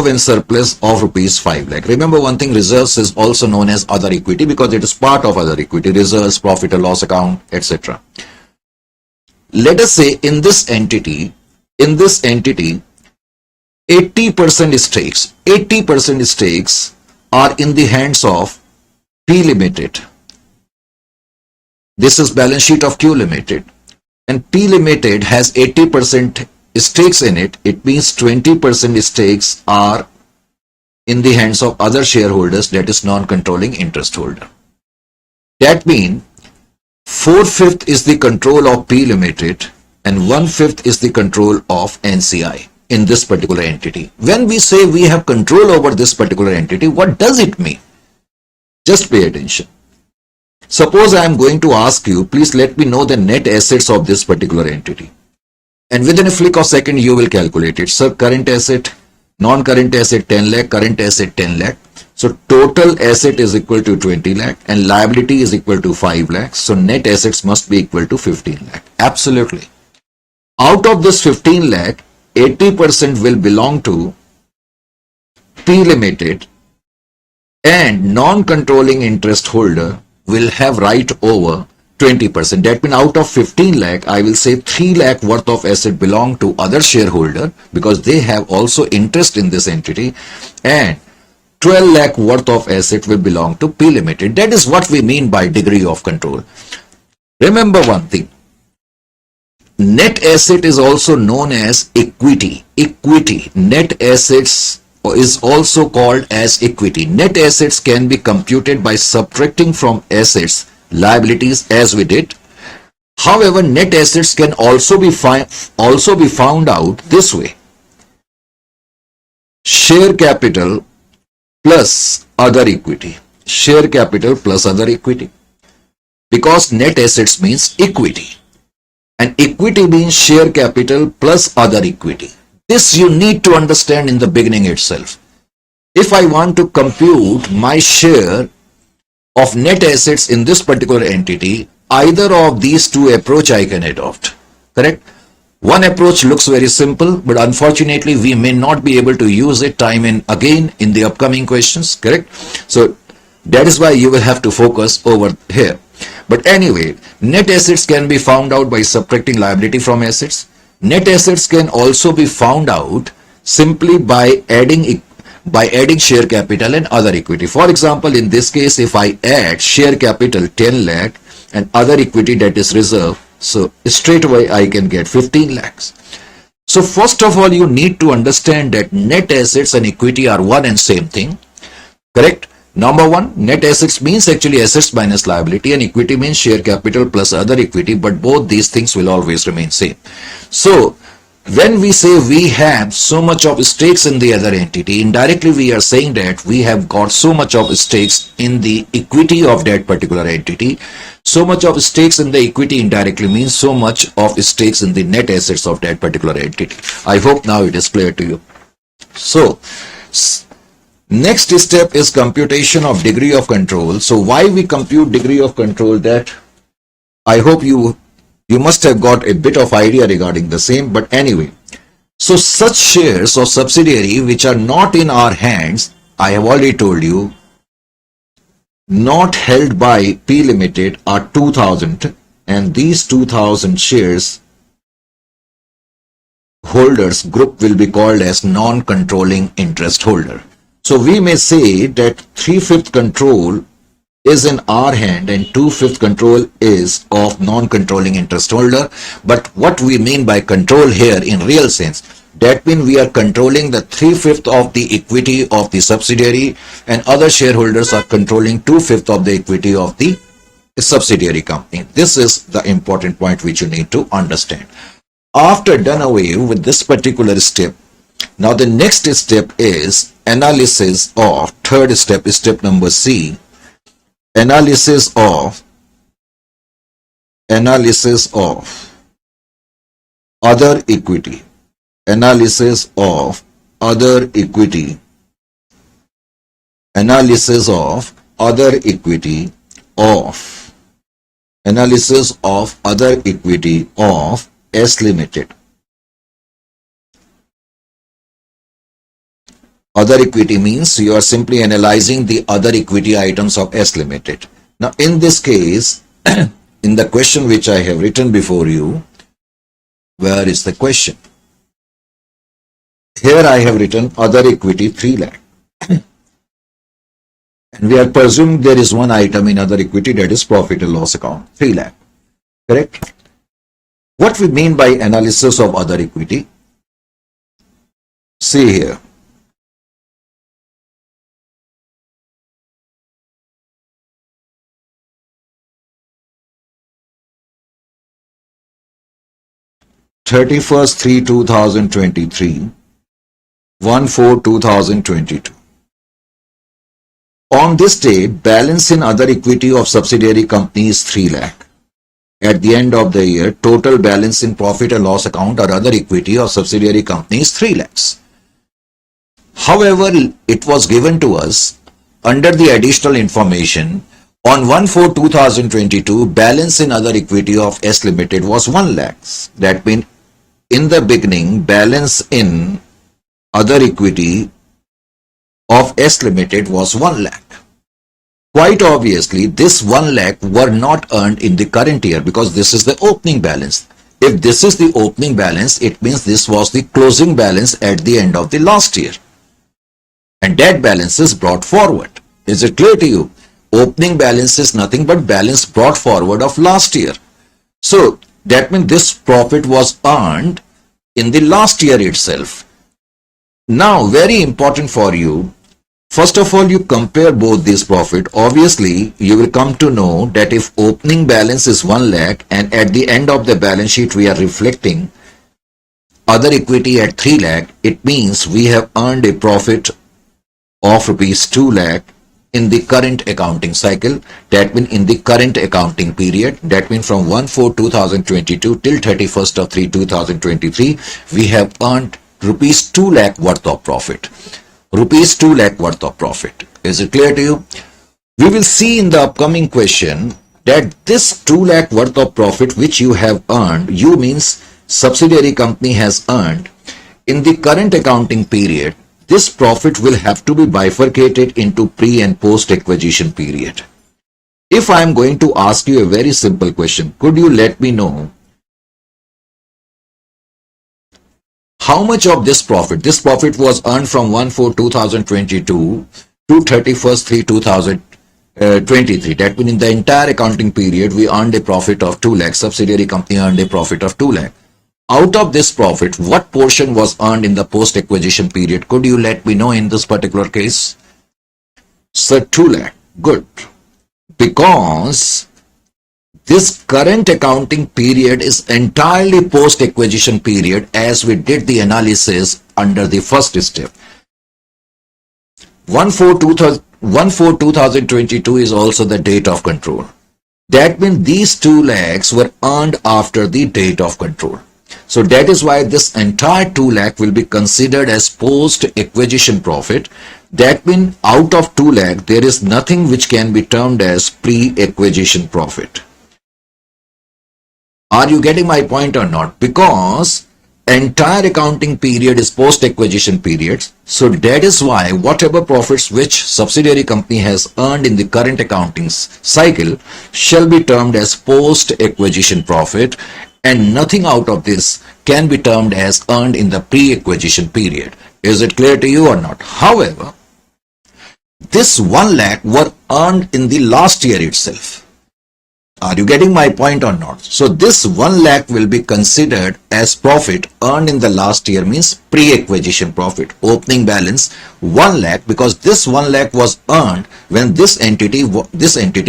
and surplus of rupees 5 lakh. Remember one thing, reserves is also known as other equity because it is part of other equity, reserves, profit or loss account, etc. Let us say in this entity, 80% stakes are in the hands of P Limited. This is balance sheet of Q Limited. And P Limited has 80% stakes in it. It means 20% stakes are in the hands of other shareholders, that is non-controlling interest holder. That means 4/5 is the control of P Limited and 1/5 is the control of NCI in this particular entity. When we say we have control over this particular entity, what does it mean? Just pay attention. Suppose I am going to ask you, please let me know the net assets of this particular entity. And within a flick of second, you will calculate it. Sir, current asset, non-current asset 10 lakh, current asset 10 lakh. So total asset is equal to 20 lakh and liability is equal to 5 lakh. So net assets must be equal to 15 lakh. Absolutely. Out of this 15 lakh, 80% will belong to P Limited and non-controlling interest holder will have right over 20%. That means out of 15 lakh, I will say 3 lakh worth of asset belong to other shareholder because they have also interest in this entity, and 12 lakh worth of asset will belong to P Limited. That is what we mean by degree of control. Remember one thing. Net asset is also known as equity. Net assets is also called as equity. Net assets can be computed by subtracting from assets liabilities as we did. However, net assets can also be found out this way. Share capital plus other equity. Share capital plus other equity. Because net assets means equity. And equity means share capital plus other equity. This you need to understand in the beginning itself. If I want to compute my share of net assets in this particular entity, either of these two approach I can adopt. Correct? One approach looks very simple, but unfortunately we may not be able to use it time and again in the upcoming questions. Correct? So that is why you will have to focus over here. But anyway, net assets can be found out by subtracting liability from assets. Net assets can also be found out simply by adding share capital and other equity. For example, in this case, if I add share capital 10 lakh and other equity, that is reserve, so straight away I can get 15 lakhs. So first of all, you need to understand that net assets and equity are one and same thing. Correct? Number one, net assets means actually assets minus liability, and equity means share capital plus other equity, but both these things will always remain same. So when we say we have so much of stakes in the other entity, indirectly we are saying that we have got so much of stakes in the equity of that particular entity. So much of stakes in the equity indirectly means so much of stakes in the net assets of that particular entity. I hope now it is clear to you. So next step is computation of degree of control. So why we compute degree of control, that I hope you must have got a bit of idea regarding the same. But anyway, so such shares of subsidiary which are not in our hands, I have already told you, not held by P Limited are 2000, and these 2000 shares holders group will be called as non-controlling interest holder. So we may say that 3/5 control is in our hand and 2/5 control is of non-controlling interest holder. But what we mean by control here in real sense, that means we are controlling the 3/5 of the equity of the subsidiary, and other shareholders are controlling 2/5 of the equity of the subsidiary company. This is the important point which you need to understand. After done away with this particular step, Now the next step is analysis of, third step is step number C, analysis of other equity, analysis of other equity, analysis of other equity of, analysis of other equity of S Limited. Other equity means you are simply analyzing the other equity items of S Limited. Now in this case, in the question which I have written before you, where is the question? Here I have written other equity 3 lakh. And we are presuming there is one item in other equity, that is profit and loss account, 3 lakh. Correct? What we mean by analysis of other equity? See here. (31st/3/2023), 1/4/2022. On this day, balance in other equity of subsidiary company is 3 lakh. At the end of the year, total balance in profit and loss account or other equity of subsidiary company is 3 lakhs. However, it was given to us under the additional information on 1/4/2022, balance in other equity of S Limited was 1 lakhs. That means in the beginning, balance in other equity of S Limited was 1 lakh. Quite obviously, this 1 lakh were not earned in the current year because this is the opening balance. If this is the opening balance, it means this was the closing balance at the end of the last year. And that balance is brought forward. Is it clear to you? Opening balance is nothing but balance brought forward of last year. So that means this profit was earned in the last year itself. Now, very important for you, first of all, you compare both these profit. Obviously, you will come to know that if opening balance is 1 lakh and at the end of the balance sheet we are reflecting other equity at 3 lakh, it means we have earned a profit of rupees 2 lakh in the current accounting cycle. That means in the current accounting period, that means from 1/4/2022 till 31st/3/2023, we have earned rupees 2 lakh worth of profit. Rupees 2 lakh worth of profit. Is it clear to you? We will see in the upcoming question that this 2 lakh worth of profit which you have earned, you means subsidiary company has earned in the current accounting period. This profit will have to be bifurcated into pre and post acquisition period. If I am going to ask you a very simple question, could you let me know how much of this profit was earned from 1/4/2022 to 31st/3/2023. That means in the entire accounting period, we earned a profit of 2 lakh. Subsidiary company earned a profit of 2 lakh. Out of this profit, what portion was earned in the post-acquisition period? Could you let me know in this particular case? Sir, 2 lakh. Good. Because this current accounting period is entirely post-acquisition period as we did the analysis under the first step. 1/4/2022 is also the date of control. That means these 2 lakhs were earned after the date of control. So that is why this entire 2 lakh will be considered as post-acquisition profit. That means out of 2 lakh, there is nothing which can be termed as pre-acquisition profit. Are you getting my point or not? Because entire accounting period is post-acquisition period. So that is why whatever profits which subsidiary company has earned in the current accounting cycle shall be termed as post-acquisition profit, and nothing out of this can be termed as earned in the pre-acquisition period. Is it clear to you or not? However, this 1 lakh were earned in the last year itself. Are you getting my point or not? So this 1 lakh will be considered as profit earned in the last year, means pre-acquisition profit. Opening balance 1 lakh, because this 1 lakh was earned when this entity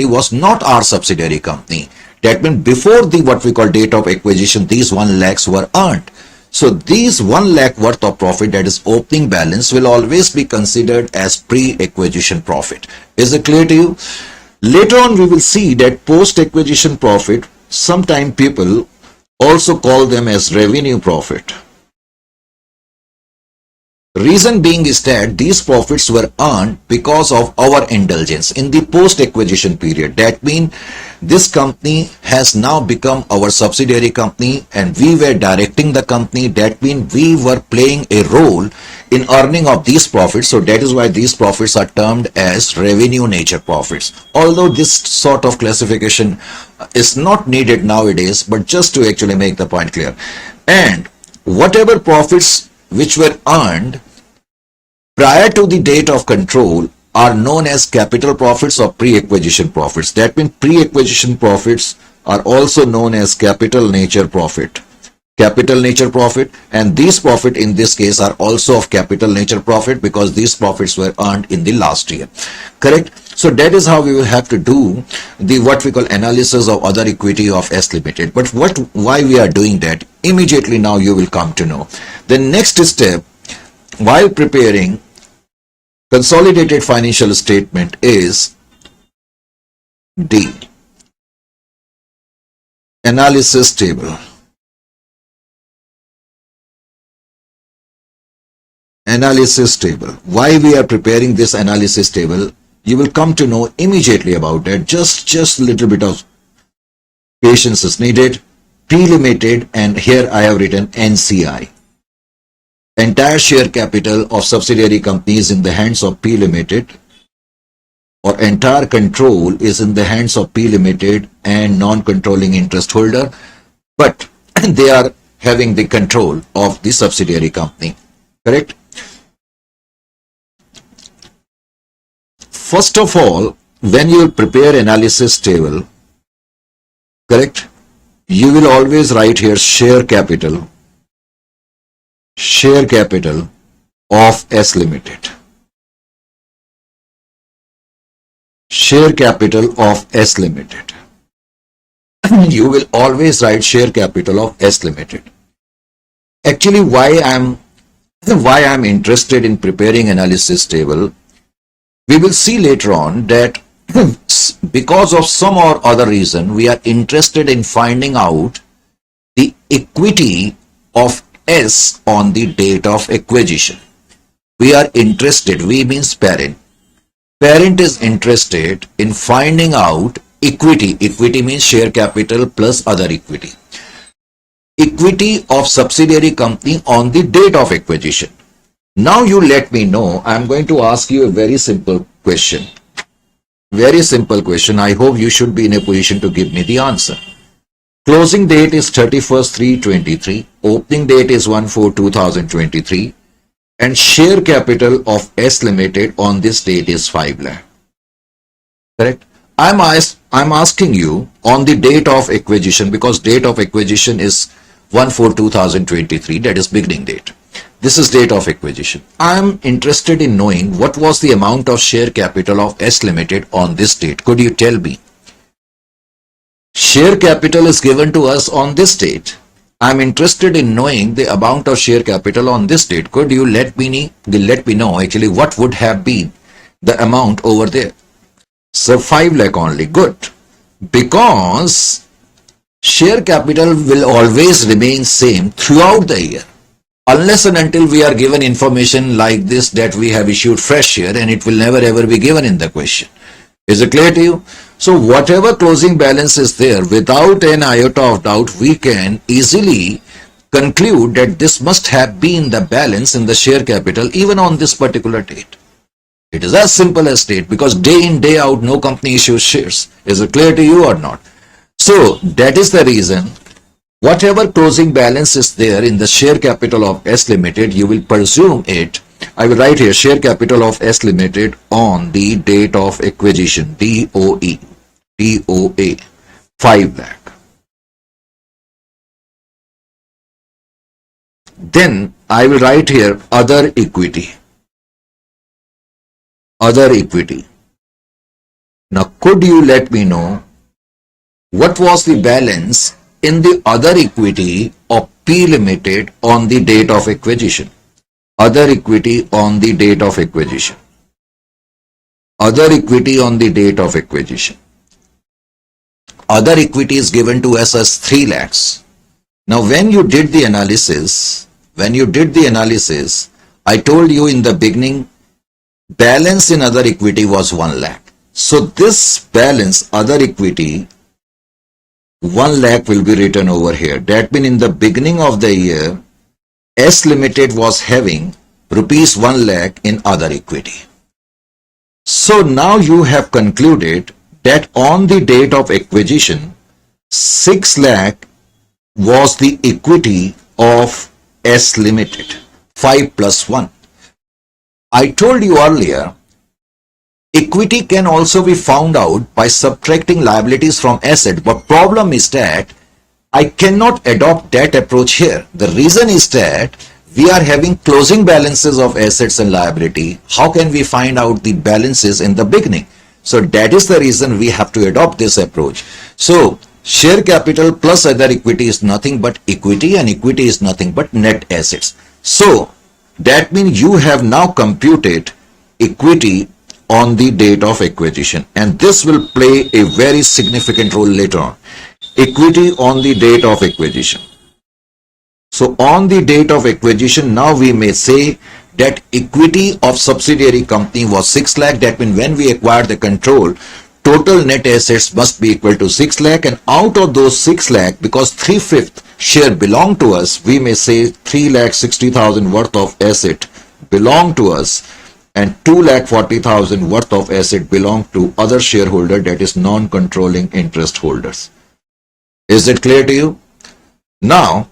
was not our subsidiary company. That means before the what we call date of acquisition, these 1 lakhs were earned. So these 1 lakh worth of profit, that is opening balance, will always be considered as pre-acquisition profit. Is it clear to you? Later on we will see that post-acquisition profit, sometimes people also call them as revenue profit. Reason being is that these profits were earned because of our indulgence in the post-acquisition period. That means this company has now become our subsidiary company and we were directing the company. That means we were playing a role in earning of these profits. So that is why these profits are termed as revenue nature profits. Although this sort of classification is not needed nowadays, but just to actually make the point clear. And whatever profits which were earned prior to the date of control are known as capital profits or pre-acquisition profits. That means pre-acquisition profits are also known as capital nature profit. Capital nature profit, and these profit in this case are also of capital nature profit because these profits were earned in the last year. Correct? So that is how we will have to do the what we call analysis of other equity of S Limited. But why we are doing that, immediately now you will come to know. The next step while preparing consolidated financial statement is D, analysis table. Analysis table. Why we are preparing this analysis table, you will come to know immediately about that. Just a little bit of patience is needed. P Limited, and here I have written NCI. Entire share capital of subsidiary companies in the hands of P Limited, or entire control is in the hands of P Limited and non-controlling interest holder, but they are having the control of the subsidiary company. Correct? First of all, when you prepare analysis table, correct, you will always write here share capital of S Limited. Share capital of S Limited. You will always write share capital of S Limited. Actually, why I'm interested in preparing analysis table, we will see later on that because of some or other reason, we are interested in finding out the equity of S on the date of acquisition. We are interested, we means parent. Parent is interested in finding out equity. Equity means share capital plus other equity. Equity of subsidiary company on the date of acquisition. Now you let me know, I am going to ask you a very simple question. Very simple question. I hope you should be in a position to give me the answer. Closing date is 31st/3/23. Opening date is 1/4/2023. And share capital of S Limited on this date is 5 lakh. Correct? I'm asking you on the date of acquisition, because date of acquisition is 1/4/2023. That is beginning date. This is date of acquisition. I am interested in knowing what was the amount of share capital of S Limited on this date. Could you tell me? Share capital is given to us on this date. I am interested in knowing the amount of share capital on this date. Could you let me know actually what would have been the amount over there? So 5 lakh only. Good. Because share capital will always remain same throughout the year, unless and until we are given information like this that we have issued fresh share, and it will never ever be given in the question. Is it clear to you? So whatever closing balance is there, without an iota of doubt, we can easily conclude that this must have been the balance in the share capital even on this particular date. It is as simple as date, because day in, day out, no company issues shares. Is it clear to you or not? So that is the reason, whatever closing balance is there in the share capital of S Limited, you will presume it. I will write here share capital of S Limited on the date of acquisition, DOA, 5 lakh. Then I will write here other equity. Other equity. Now could you let me know what was the balance in the other equity of P Limited on the date of acquisition. Other equity on the date of acquisition. Other equity on the date of acquisition. Other equity is given to us as 3 lakhs. Now when you did the analysis, I told you in the beginning, balance in other equity was 1 lakh. So this balance, other equity, 1 lakh will be written over here. That means in the beginning of the year, S Limited was having rupees 1 lakh in other equity. So now you have concluded that on the date of acquisition, 6 lakh was the equity of S Limited, 5 plus 1. I told you earlier, equity can also be found out by subtracting liabilities from asset, but problem is that I cannot adopt that approach here. The reason is that we are having closing balances of assets and liability. How can we find out the balances in the beginning? So that is the reason we have to adopt this approach. So share capital plus other equity is nothing but equity, and equity is nothing but net assets. So that means you have now computed equity on the date of acquisition, and this will play a very significant role later on. Equity on the date of acquisition. So on the date of acquisition, now we may say that equity of subsidiary company was 6 lakh. That means when we acquired the control, total net assets must be equal to 6 lakh, and out of those 6 lakh, because 3/5 share belong to us, we may say 3,60,000 worth of asset belong to us, and 2,40,000 worth of asset belong to other shareholder, that is non-controlling interest holders. Is it clear to you? Now,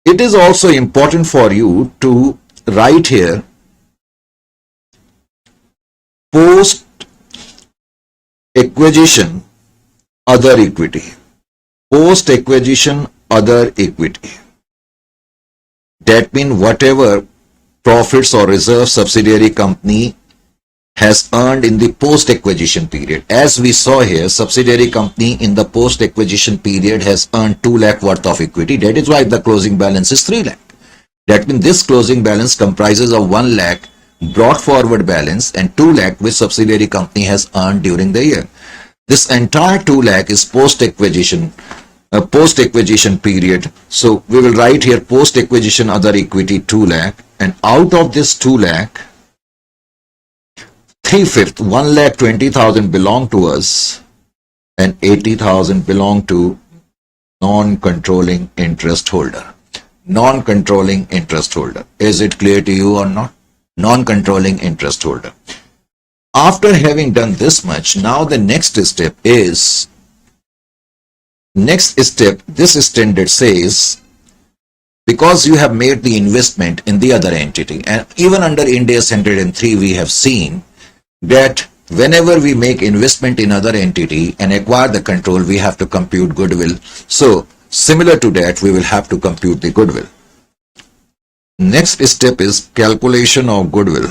it is also important for you to write here post acquisition other equity. Post acquisition other equity. That means whatever profits or reserves subsidiary company has earned in the post-acquisition period. As we saw here, subsidiary company in the post-acquisition period has earned 2 lakh worth of equity. That is why the closing balance is 3 lakh. That means this closing balance comprises of 1 lakh brought forward balance and 2 lakh which subsidiary company has earned during the year. This entire 2 lakh is post-acquisition period. So we will write here post-acquisition other equity 2 lakh, and out of this 2 lakh, 3/5, 1,20,000 belong to us and 80,000 belong to non-controlling interest holder. Non-controlling interest holder. Is it clear to you or not? Non-controlling interest holder. After having done this much, now the next step is, this standard says, because you have made the investment in the other entity, and even under Ind AS 103 we have seen that whenever we make investment in other entity and acquire the control, we have to compute goodwill. So similar to that, we will have to compute the goodwill. Next step is calculation of goodwill.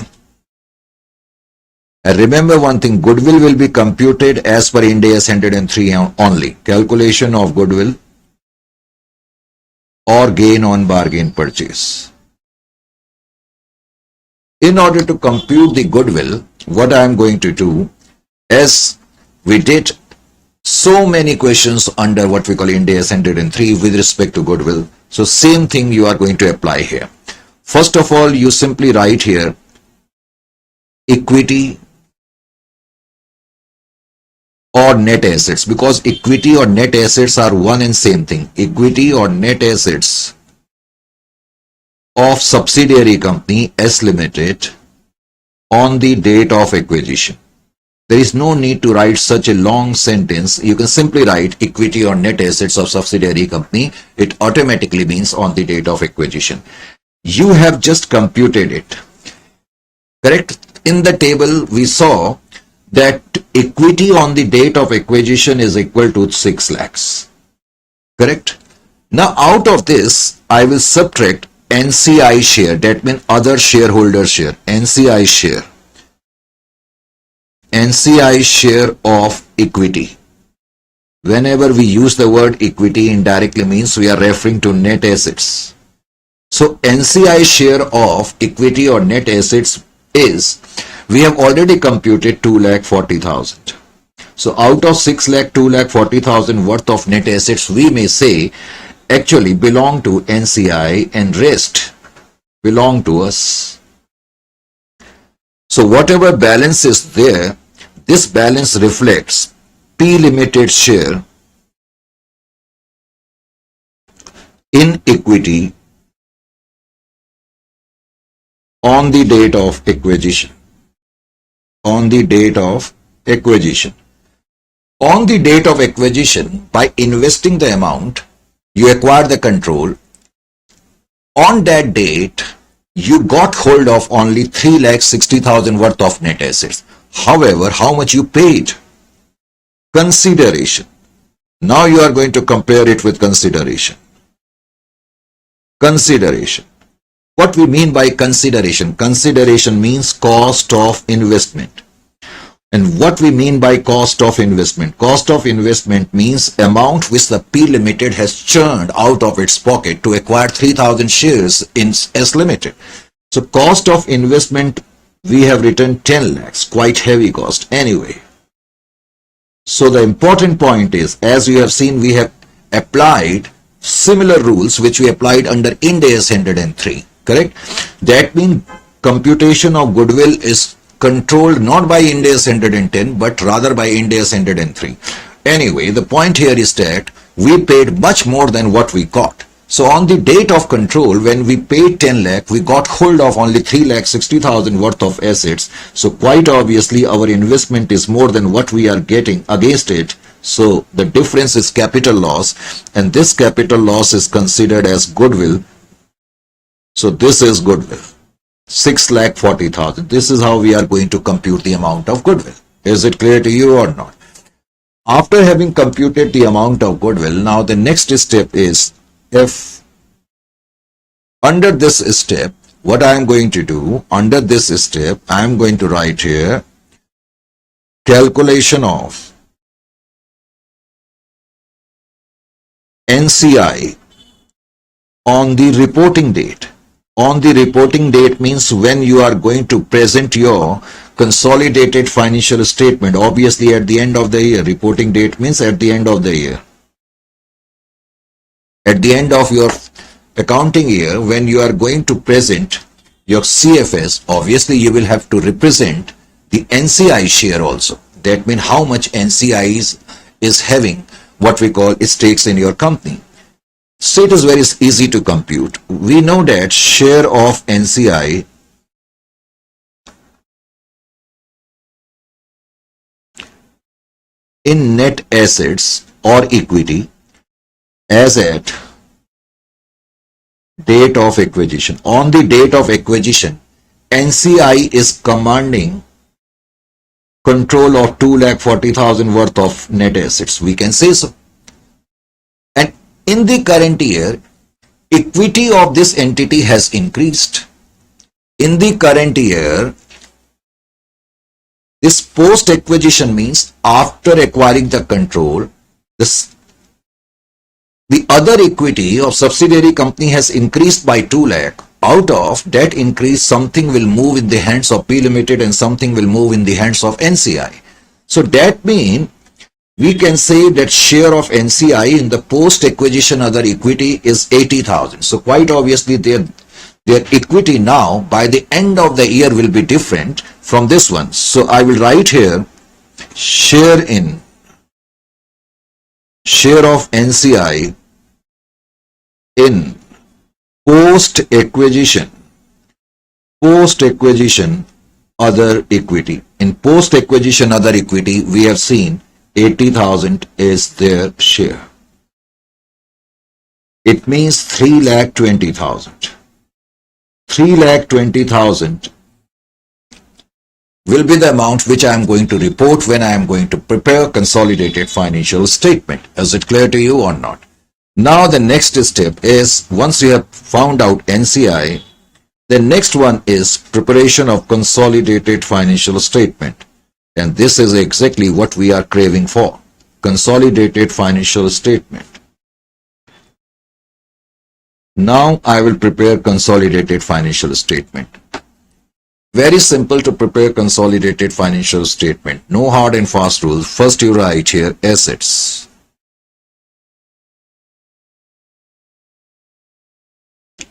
And remember one thing, goodwill will be computed as per Ind AS 103 only. Calculation of goodwill or gain on bargain purchase. In order to compute the goodwill, what I am going to do, as we did so many questions under what we call Ind AS 103 with respect to goodwill, so same thing you are going to apply here. First of all, you simply write here equity or net assets, because equity or net assets are one and same thing. Equity or net assets of subsidiary company S Limited on the date of acquisition. There is no need to write such a long sentence. You can simply write equity or net assets of subsidiary company. It automatically means on the date of acquisition. You have just computed it. Correct? In the table, we saw that equity on the date of acquisition is equal to 6 lakhs. Correct? Now, out of this, I will subtract NCI share, that means other shareholder share, NCI share. NCI share of equity. Whenever we use the word equity, indirectly means we are referring to net assets. So NCI share of equity or net assets is, we have already computed 2,40,000. So out of 6,02,40,000 worth of net assets, we may say actually belong to NCI and rest belong to us. So whatever balance is there, this balance reflects P Limited share in equity on the date of acquisition. On the date of acquisition. On the date of acquisition, by investing the amount, you acquire the control. On that date, you got hold of only 3,60,000 worth of net assets. However, how much you paid? Consideration. Now you are going to compare it with consideration. Consideration. What we mean by consideration? Consideration means cost of investment. And what we mean by cost of investment? Cost of investment means amount which the P Limited has churned out of its pocket to acquire 3,000 shares in S Limited. So cost of investment, we have written 10 lakhs, quite heavy cost anyway. So the important point is, as you have seen, we have applied similar rules which we applied under Ind AS 103, correct? That means computation of goodwill is controlled not by Ind AS 110 but rather by Ind AS 103. Anyway, the point here is that we paid much more than what we got. So on the date of control, when we paid 10 lakh, we got hold of only 3,60,000 worth of assets. So quite obviously our investment is more than what we are getting against it. So the difference is capital loss, and this capital loss is considered as goodwill. So this is goodwill. 6,40,000. This is how we are going to compute the amount of goodwill. Is it clear to you or not? After having computed the amount of goodwill, now the next step is, if under this step, what I am going to do, under this step, I am going to write here calculation of NCI on the reporting date. On the reporting date means when you are going to present your consolidated financial statement, obviously at the end of the year. Reporting date means at the end of the year. At the end of your accounting year, when you are going to present your CFS, obviously you will have to represent the NCI share also. That means how much NCI is having what we call stakes in your company. So it is very easy to compute. We know that share of NCI in net assets or equity as at date of acquisition. On the date of acquisition, NCI is commanding control of 2,40,000 worth of net assets. We can say so. And in the current year, equity of this entity has increased. In the current year, this post-acquisition means after acquiring the control, the other equity of subsidiary company has increased by 2 lakh. Out of that increase, something will move in the hands of P Limited and something will move in the hands of NCI. So that means we can say that share of NCI in the post-acquisition other equity is 80,000. So quite obviously their equity now by the end of the year will be different from this one. So I will write here share of NCI in post-acquisition other equity. In post-acquisition other equity, we have seen 80,000 is their share. It means 3,20,000. 3,20,000 will be the amount which I am going to report when I am going to prepare consolidated financial statement. Is it clear to you or not? Now the next step is, once you have found out NCI, the next one is preparation of consolidated financial statement. And this is exactly what we are craving for. consolidated financial statement. Now I will prepare consolidated financial statement. Very simple to prepare consolidated financial statement. No hard and fast rules. First you write here assets.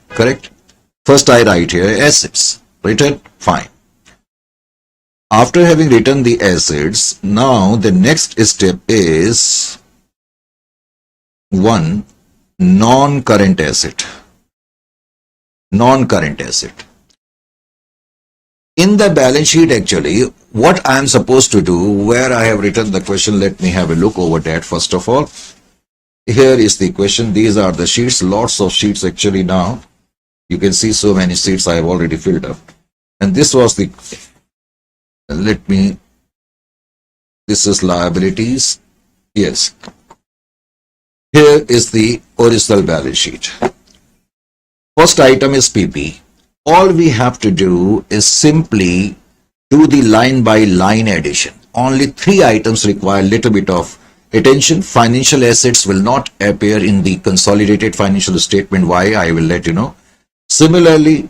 Correct? First I write here assets. Written? Fine. After having written the assets, now the next step is one non-current asset. Non-current asset. In the balance sheet, actually, what I am supposed to do, where I have written the question, let me have a look over that first of all. Here is the question. These are the sheets, lots of sheets actually now. You can see so many sheets I have already filled up. And this was the, this is liabilities. Yes. Here is the original balance sheet. First item is PP. All we have to do is simply do the line by line addition. Only 3 items require little bit of attention. Financial assets will not appear in the consolidated financial statement. Why? I will let you know. Similarly,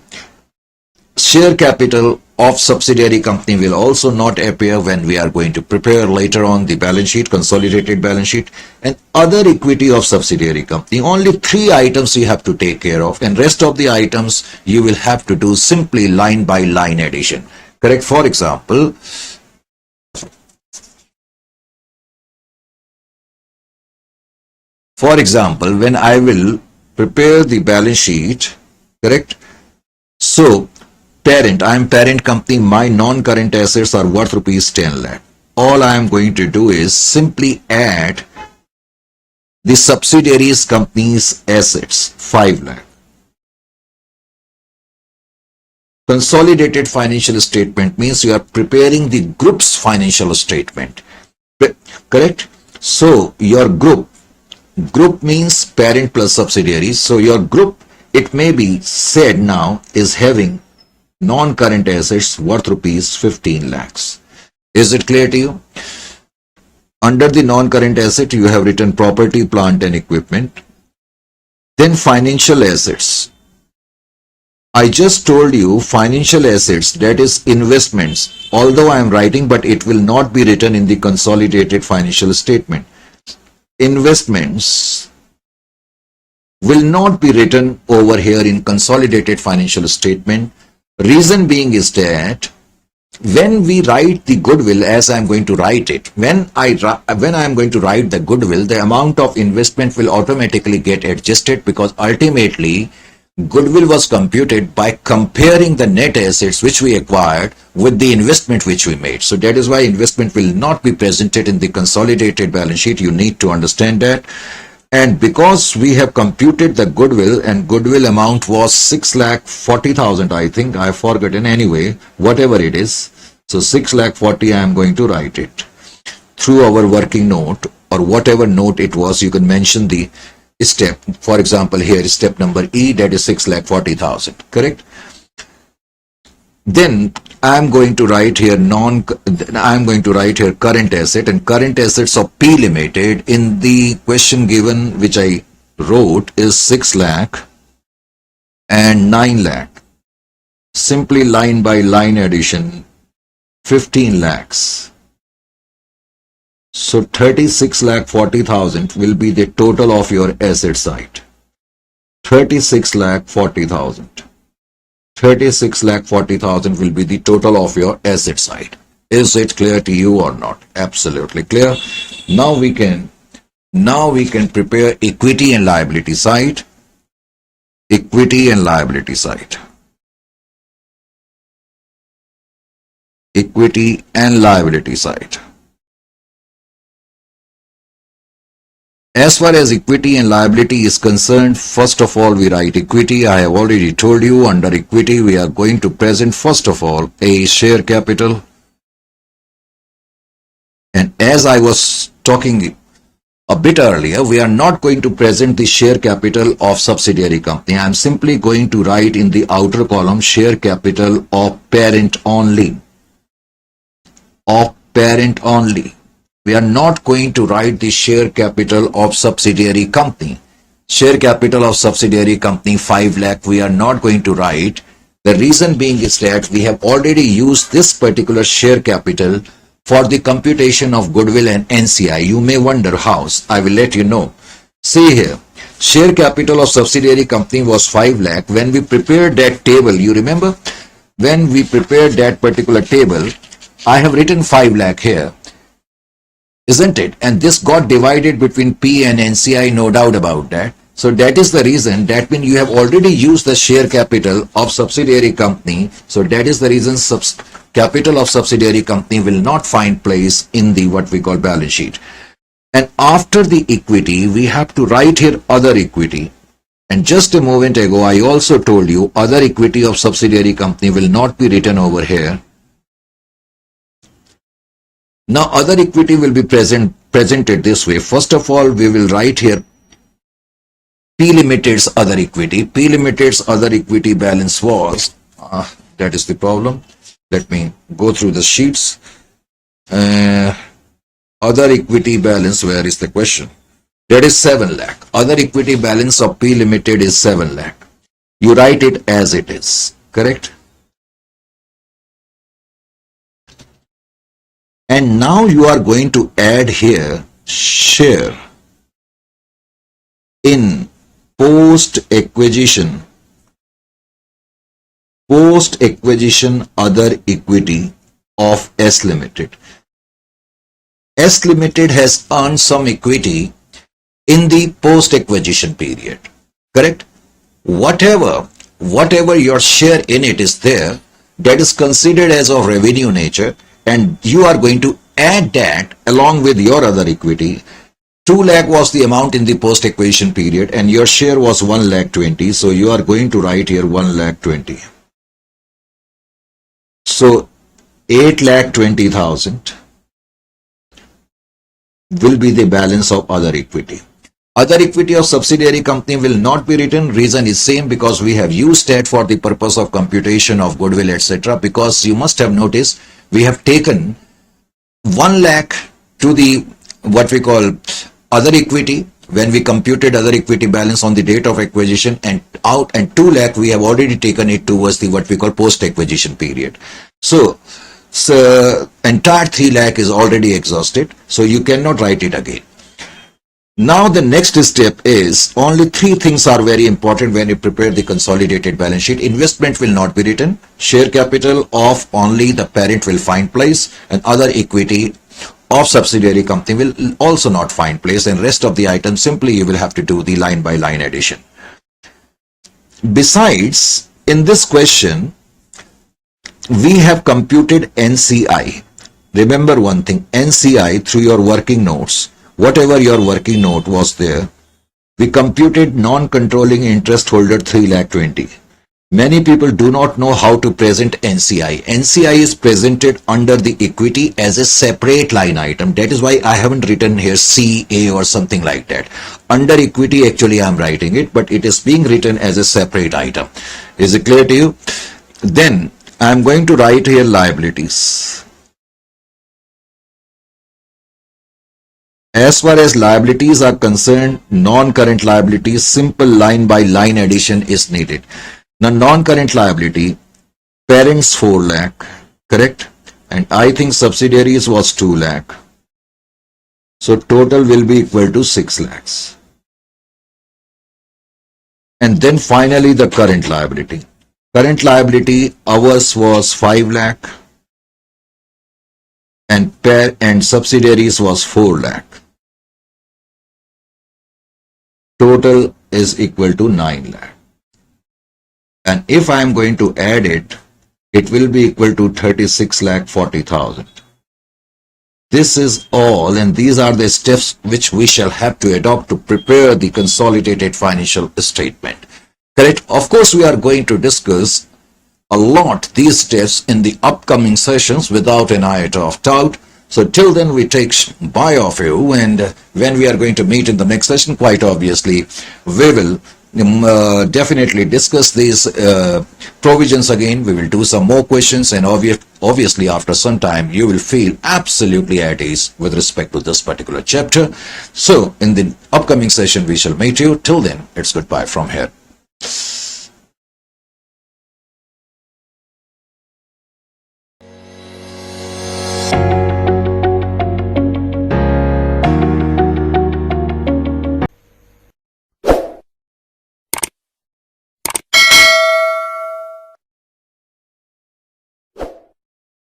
share capital of subsidiary company will also not appear when we are going to prepare later on the balance sheet, consolidated balance sheet, and other equity of subsidiary company. Only 3 items you have to take care of, and rest of the items you will have to do simply line by line addition. Correct? For example, when I will prepare the balance sheet, correct? So, parent, I am parent company, my non-current assets are worth rupees 10 lakh. All I am going to do is simply add the subsidiaries company's assets, 5 lakh. Consolidated financial statement means you are preparing the group's financial statement. Correct? So, your group means parent plus subsidiaries. So, your group, it may be said now, is having non-current assets worth rupees 15 lakhs. Is it clear to you? Under the non-current asset, you have written property, plant and equipment. Then financial assets. I just told you financial assets, that is investments. Although I am writing, but it will not be written in the consolidated financial statement. Investments will not be written over here in consolidated financial statement. Reason being is that when we write the goodwill, as I am going to write it, when I am going to write the goodwill, the amount of investment will automatically get adjusted, because ultimately goodwill was computed by comparing the net assets which we acquired with the investment which we made. So that is why investment will not be presented in the consolidated balance sheet. You need to understand that. And because we have computed the goodwill, and goodwill amount was 6,40,000, I think, I have forgotten anyway, whatever it is. So 6,40,000, I am going to write it through our working note, or whatever note it was. You can mention the step. For example, here is step number E, that is 6,40,000. Correct? Then I am going to write here current asset, and current assets of P Limited in the question given which I wrote is 6 lakh and 9 lakh. Simply line by line addition, 15 lakhs. So 36,40,000 will be the total of your asset side. 36,40,000. 36,40,000 will be the total of your asset side. Is it clear to you or not? Absolutely clear. Now we can prepare equity and liability side. Equity and liability side. Equity and liability side. As far as equity and liability is concerned, first of all, we write equity. I have already told you, under equity, we are going to present, first of all, a share capital. And as I was talking a bit earlier, we are not going to present the share capital of subsidiary company. I am simply going to write in the outer column share capital of parent only. Of parent only. We are not going to write the share capital of subsidiary company. Share capital of subsidiary company 5 lakh we are not going to write. The reason being is that we have already used this particular share capital for the computation of goodwill and NCI. You may wonder how. I will let you know. See here, share capital of subsidiary company was 5 lakh. When we prepared that table, you remember? When we prepared that particular table, I have written 5 lakh here, isn't it? And this got divided between P and NCI, no doubt about that. So that is the reason, that means you have already used the share capital of subsidiary company. So that is the reason capital of subsidiary company will not find place in the what we call balance sheet. And after the equity, we have to write here other equity. And just a moment ago, I also told you other equity of subsidiary company will not be written over here. Now other equity will be presented this way. First of all, we will write here P Limited's other equity. P Limited's other equity balance was, that is the problem. Let me go through the sheets. Other equity balance, where is the question? That is 7 lakh. Other equity balance of P Limited is 7 lakh. You write it as it is, correct? And now you are going to add here share in post-acquisition other equity of S Limited. S Limited has earned some equity in the post-acquisition period, correct? Whatever your share in it is there, that is considered as of revenue nature, and you are going to add that along with your other equity. 2 lakh was the amount in the post-acquisition period and your share was 1 lakh 20. So you are going to write here 1 lakh 20. So 8 lakh 20,000 will be the balance of other equity. Other equity of subsidiary company will not be written. Reason is same, because we have used that for the purpose of computation of goodwill, etc. Because you must have noticed we have taken 1 lakh to the what we call other equity when we computed other equity balance on the date of acquisition, and 2 lakh we have already taken it towards the what we call post acquisition period. So entire 3 lakh is already exhausted, so you cannot write it again. Now the next step is, only 3 things are very important when you prepare the consolidated balance sheet. Investment will not be written, share capital of only the parent will find place, and other equity of subsidiary company will also not find place, and rest of the items simply you will have to do the line by line addition. Besides, in this question we have computed NCI. Remember one thing, NCI, through your working notes, whatever your working note was there, we computed non-controlling interest holder 3 lakh 20. Many people do not know how to present NCI. NCI is presented under the equity as a separate line item. That is why I haven't written here CA or something like that. Under equity actually I am writing it, but it is being written as a separate item. Is it clear to you? Then I am going to write here liabilities. As far as liabilities are concerned, non-current liabilities, simple line by line addition is needed. Now non-current liability, parents 4 lakh, correct? And I think subsidiaries was 2 lakh. So total will be equal to 6 lakhs. And then finally the current liability. Current liability, ours was 5 lakh and subsidiaries was 4 lakh. Total is equal to 9 lakh. And if I am going to add it, it will be equal to 36 lakh 40,000. This is all, and these are the steps which we shall have to adopt to prepare the consolidated financial statement. Correct? Of course, we are going to discuss a lot these steps in the upcoming sessions without an iota of doubt. So till then we take bye of you, and when we are going to meet in the next session, quite obviously we will definitely discuss these provisions again. We will do some more questions, and obviously after some time you will feel absolutely at ease with respect to this particular chapter. So in the upcoming session we shall meet you. Till then, it's goodbye from here.